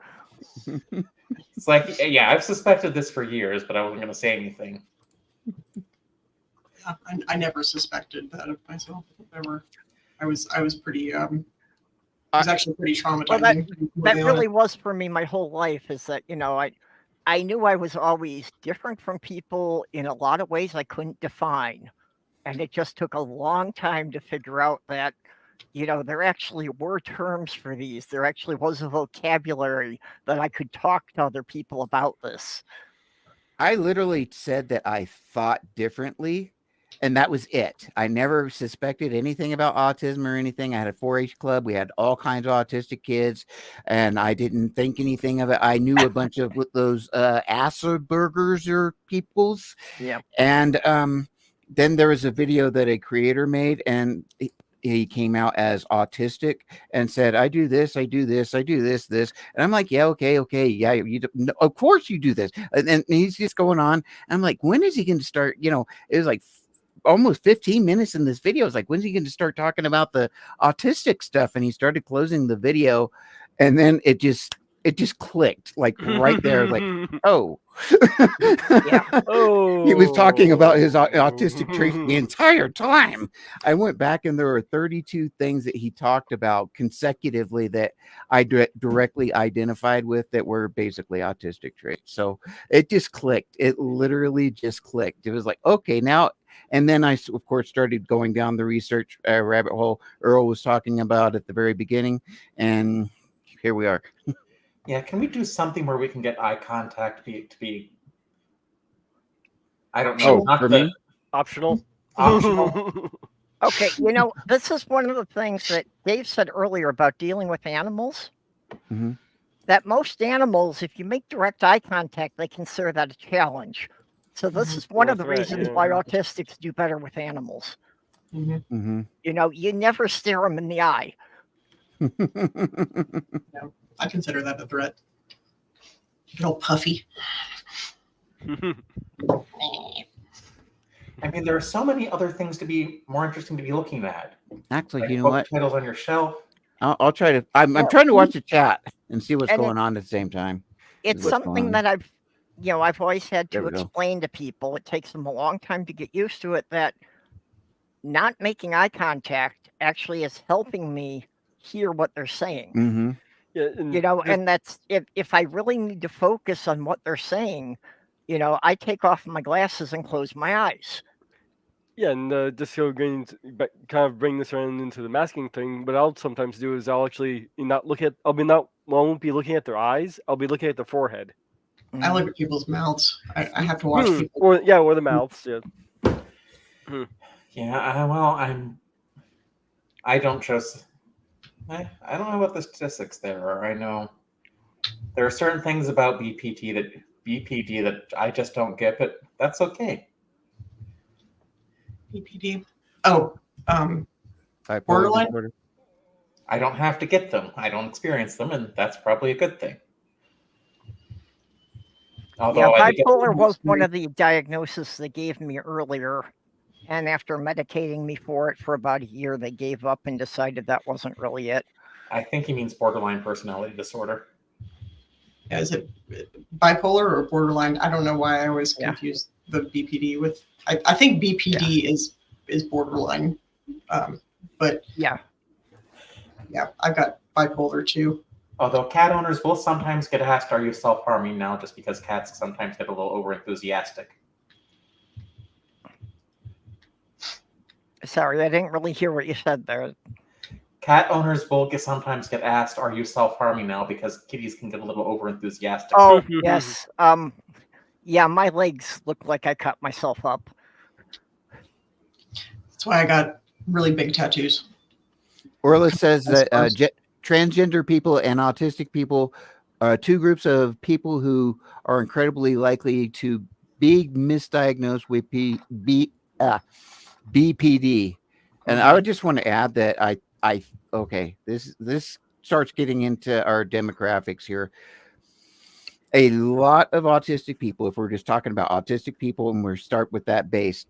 It's like, yeah, I've suspected this for years, but I wasn't going to say anything. I never suspected that of myself. I was pretty. It was actually pretty traumatizing. Well, that really was for me my whole life. Is that I knew I was always different from people in a lot of ways I couldn't define, and it just took a long time to figure out that there actually were terms for these. There actually was a vocabulary that I could talk to other people about this. I literally said that I thought differently. And that was it. I never suspected anything about autism or anything. I had a 4-H club. We had all kinds of autistic kids, and I didn't think anything of it. I knew a bunch of those Asperger's or peoples. Yeah. And then there was a video that a creator made, and he came out as autistic and said, "I do this, I do this, I do this, this." And I'm like, "Yeah, okay, yeah, of course you do this." And he's just going on. And I'm like, when is he going to start? It was like almost 15 minutes in this video. It's like, when's he going to start talking about the autistic stuff? And he started closing the video, and then it just clicked, like right there, like, oh. Yeah. Oh, he was talking about his autistic traits the entire time. I went back, and there were 32 things that he talked about consecutively that I directly identified with that were basically autistic traits. So it just clicked. It literally just clicked. It was like, okay, now. And then I, of course, started going down the research rabbit hole Earl was talking about at the very beginning. And here we are. Yeah, can we do something where we can get eye contact to be I don't know, not the optional? Okay, this is one of the things that Dave said earlier about dealing with animals. Mm-hmm. That most animals, if you make direct eye contact, they consider that a challenge. So this is one of the reasons why autistics do better with animals. Mm-hmm. You never stare them in the eye. Yeah, I consider that a threat. Little puffy. I mean, there are so many other things to be more interesting to be looking at. Actually, like you know what? Titles on your shelf. I'll try to. I'm trying to watch the chat and see what's going on at the same time. It's something that I've always had to explain to people. It takes them a long time to get used to it, that not making eye contact actually is helping me hear what they're saying. Mm-hmm. Yeah, and that's if I really need to focus on what they're saying, I take off my glasses and close my eyes. Yeah, and just kind of bring this around into the masking thing. What I'll sometimes do is I'll actually not look at. I won't be looking at their eyes. I'll be looking at their forehead. I look at people's mouths. I have to watch people. Or the mouths. Yeah. Yeah. Well, I don't trust. I don't know what the statistics there are. I know there are certain things about BPD that I just don't get, but that's okay. BPD. Oh, Bipolar borderline. disorder. I don't have to get them. I don't experience them, and that's probably a good thing. Although yeah, bipolar was one of the diagnoses they gave me earlier. And after medicating me for it for about a year, they gave up and decided that wasn't really it. I think he means borderline personality disorder. Yeah, is it bipolar or borderline? I don't know why I always confuse the BPD with. I think BPD is borderline, but yeah, I've got bipolar too. Although cat owners will sometimes get asked, "Are you self-harming now?" Just because cats sometimes get a little overenthusiastic. Sorry, I didn't really hear what you said there. Cat owners will sometimes get asked, "Are you self-harming now?" Because kitties can get a little overenthusiastic. Oh, yes. Yeah, my legs look like I cut myself up. That's why I got really big tattoos. Orla says that transgender people and autistic people are two groups of people who are incredibly likely to be misdiagnosed with BPD. And I would just want to add that okay, this starts getting into our demographics here. A lot of autistic people, if we're just talking about autistic people and we start with that base,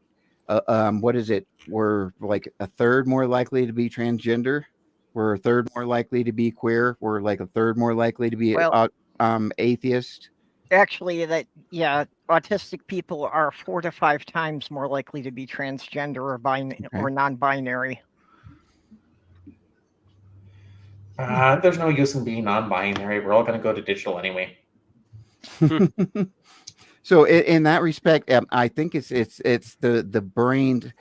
what is it? We're like a third more likely to be transgender. We're a third more likely to be queer. We're like a third more likely to be atheist. Actually, autistic people are 4 to 5 times more likely to be transgender or non-binary. There's no use in being non-binary. We're all going to go to digital anyway. So in that respect, I think it's the brain.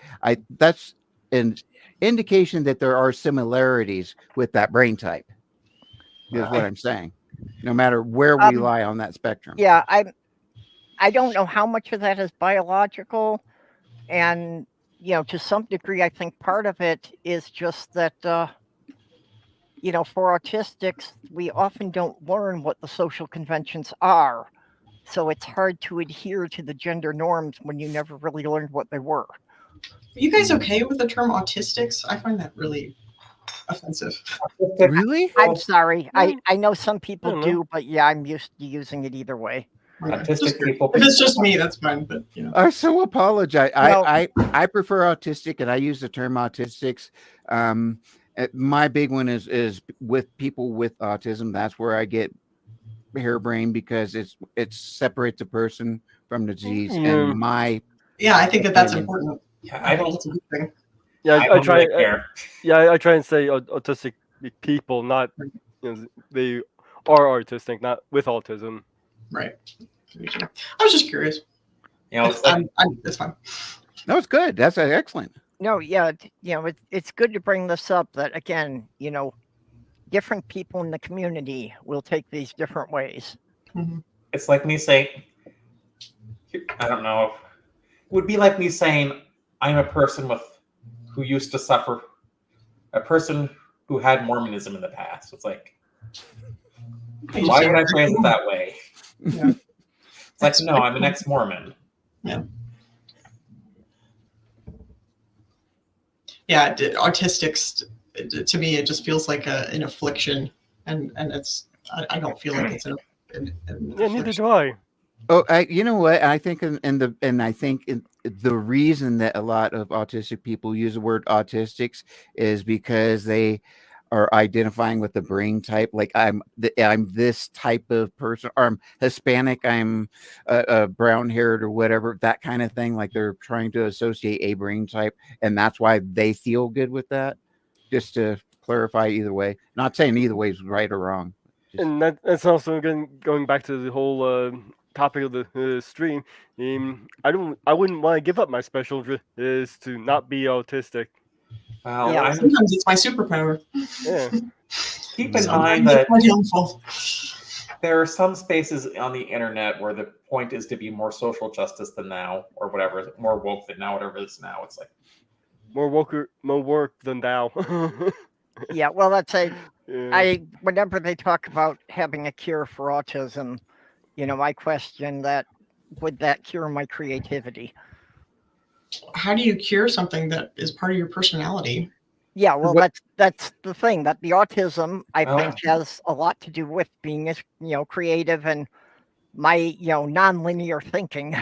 That's an indication that there are similarities with that brain type. Is what I'm saying. No matter where we lie on that spectrum. Yeah, I don't know how much of that is biological, and to some degree, I think part of it is just that for autistics, we often don't learn what the social conventions are. So it's hard to adhere to the gender norms when you never really learned what they were. Are you guys okay with the term autistics? I find that really offensive. Really? I'm sorry. I know some people do, but I'm used to using it either way. Autistic people. If it's just me, that's fine. But I so apologize. I prefer autistic, and I use the term autistics. My big one is with people with autism. That's where I get harebrained because it separates a person from the disease. And I think that's important. Yeah, I don't. That's a good thing. Yeah, I try. Care. I try and say autistic people, not they are autistic, not with autism. Right. I was just curious. That's fine. No, it's good. That's excellent. No, it's good to bring this up. That again, different people in the community will take these different ways. Mm-hmm. It's like me saying, I don't know. It would be like me saying, I'm a person who used to suffer, a person who had Mormonism in the past. It's like, why would I phrase it that way? Yeah. It's like, no, I'm an ex-Mormon. Yeah. Yeah, autistics, to me, it just feels like an affliction, and it's. I don't feel like it's an neither do I. Oh, you know what? I think the reason that a lot of autistic people use the word autistics is because they are identifying with the brain type. Like I'm this type of person, or I'm Hispanic, I'm brown haired or whatever, that kind of thing. Like they're trying to associate a brain type, and that's why they feel good with that. Just to clarify, either way, not saying either way is right or wrong. And that's also going back to the whole topic of the stream. I wouldn't want to give up my special interest is to not be autistic. Well, sometimes it's my superpower. Yeah. Keep in mind that there are some spaces on the internet where the point is to be more social justice than now, or whatever, more woke than now, whatever it is now. It's like more work than now. Yeah, well, that's whenever they talk about having a cure for autism, I question that, would that cure my creativity? How do you cure something that is part of your personality? Yeah, well, that's the thing, that the autism, I think, has a lot to do with being, creative and my, non-linear thinking.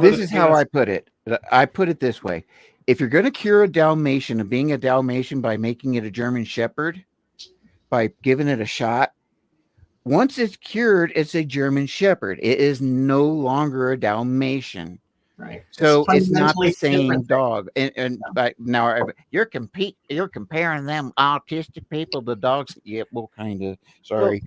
This is how I put it. I put it this way. If you're going to cure a Dalmatian of being a Dalmatian by making it a German Shepherd, by giving it a shot, once it's cured, it's a German Shepherd. It is no longer a Dalmatian. Right. So it's not the same dog. And now you're comparing them autistic people to dogs. Yeah, well, kind of. Sorry.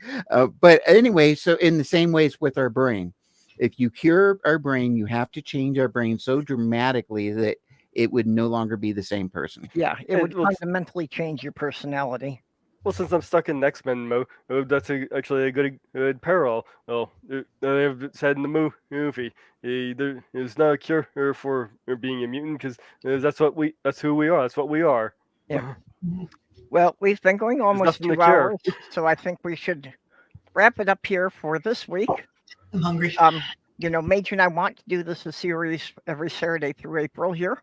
But anyway, so in the same way it's with our brain. If you cure our brain, you have to change our brain so dramatically that it would no longer be the same person. Yeah, it would fundamentally change your personality. Well, since I'm stuck in X-Men mode, that's actually a good parallel. Well, they've said in the movie, there is not a cure for being a mutant because that's who we are. That's what we are. Yeah. Well, we've been going almost 2 hours, so I think we should wrap it up here for this week. I'm hungry. Major and I want to do this a series every Saturday through April here.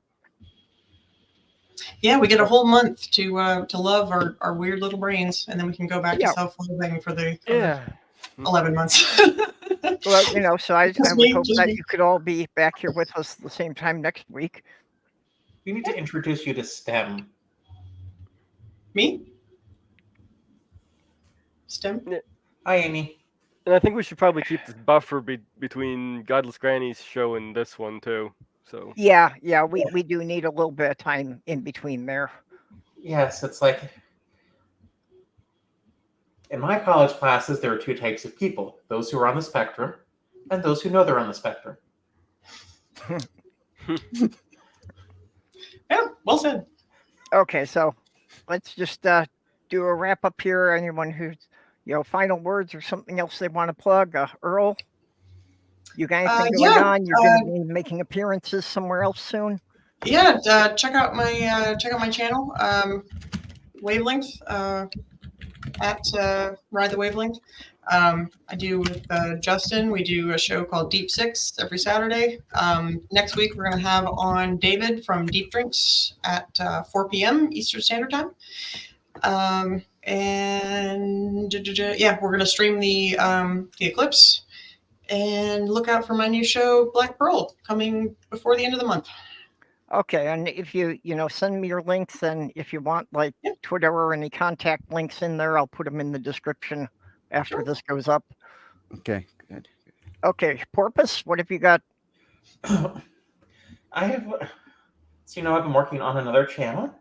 Yeah, we get a whole month to love our weird little brains, and then we can go back to self-loathing for the 11 months. Well, so I would hope that you could all be back here with us the same time next week. We need to introduce you to STEM. Me? STEM? Yeah. Hi, Amy. And I think we should probably keep this buffer between Godless Granny's show and this one too. So yeah, we do need a little bit of time in between there. Yes, it's like in my college classes, there are 2 types of people: those who are on the spectrum and those who know they're on the spectrum. Yeah, well said. Okay, so let's just do a wrap up here. Anyone who's final words or something else they want to plug? Earl, you got anything going on? You're going to be making appearances somewhere else soon? Yeah, check out my channel, Wavelength, at Ride the Wavelength. I do with Justin. We do a show called Deep Six every Saturday. Next week we're going to have on David from Deep Drinks at 4 p.m. Eastern Standard Time. And we're going to stream the eclipse. And look out for my new show, Black Pearl, coming before the end of the month. Okay, and if you send me your links, and if you want Twitter or any contact links in there, I'll put them in the description after this goes up. Okay, good. Okay, Porpoise, what have you got? I have, so I've been working on another channel.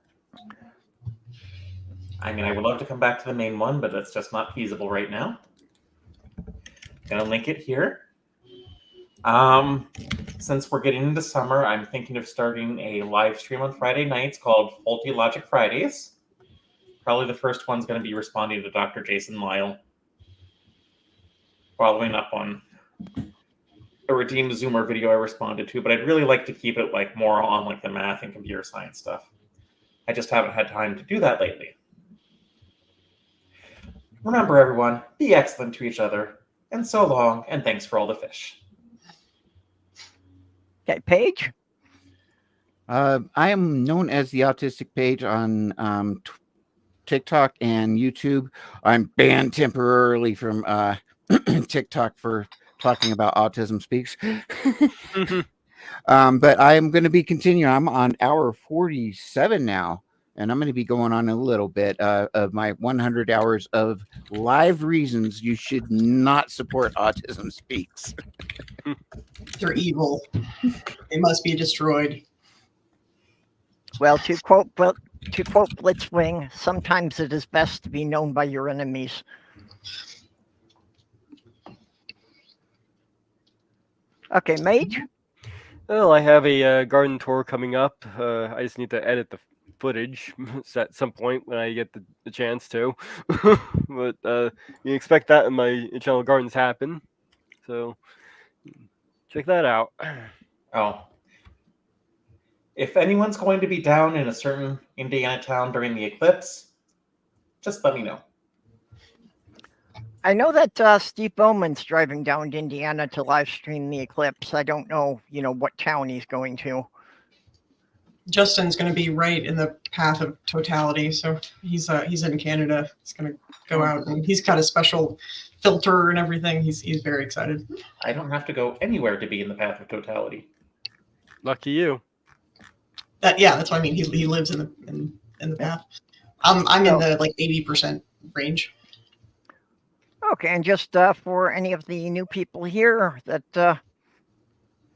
I mean, I would love to come back to the main one, but that's just not feasible right now. Gonna link it here. Since we're getting into summer, I'm thinking of starting a live stream on Friday nights called Faulty Logic Fridays. Probably the first one's going to be responding to Dr. Jason Lyle, following up on a redeemed Zoomer video I responded to, but I'd really like to keep it more on the math and computer science stuff. I just haven't had time to do that lately. Remember, everyone, be excellent to each other. And so long, and thanks for all the fish. Okay, Paige? I am known as the Autistic Page on TikTok and YouTube. I'm banned temporarily from TikTok for talking about Autism Speaks. But I am going to be continuing. I'm on hour 47 now. And I'm going to be going on a little bit of my 100 hours of live reasons you should not support Autism Speaks. They're evil. They must be destroyed. Well, to quote Blitzwing, sometimes it is best to be known by your enemies. Okay, Mage? Well, I have a garden tour coming up. I just need to edit the footage at some point when I get the chance to. But you expect that in my channel Gardens Happen. So check that out. Oh. If anyone's going to be down in a certain Indiana town during the eclipse, just let me know. I know that Steve Bowman's driving down to Indiana to live stream the eclipse. I don't know, what town he's going to. Justin's going to be right in the path of totality, so he's in Canada. He's going to go out, and he's got a special filter and everything. He's very excited. I don't have to go anywhere to be in the path of totality. Lucky you. That's what I mean. He lives in the path. I'm in the 80% range. Okay, and just for any of the new people here, that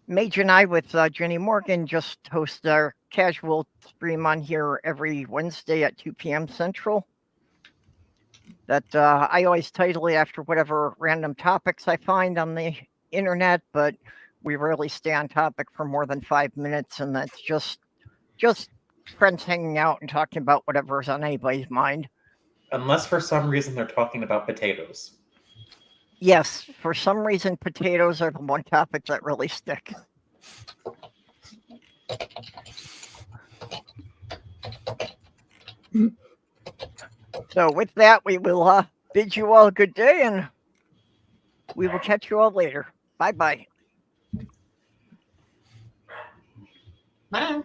Mage and I with Jenny Morgan just host our casual stream on here every Wednesday at 2 p.m. Central. That I always title it after whatever random topics I find on the internet, but we rarely stay on topic for more than 5 minutes, and that's just friends hanging out and talking about whatever's on anybody's mind. Unless for some reason they're talking about potatoes. Yes, for some reason, potatoes are the one topic that really stick. So with that, we will bid you all a good day, and we will catch you all later. Bye-bye. Bye.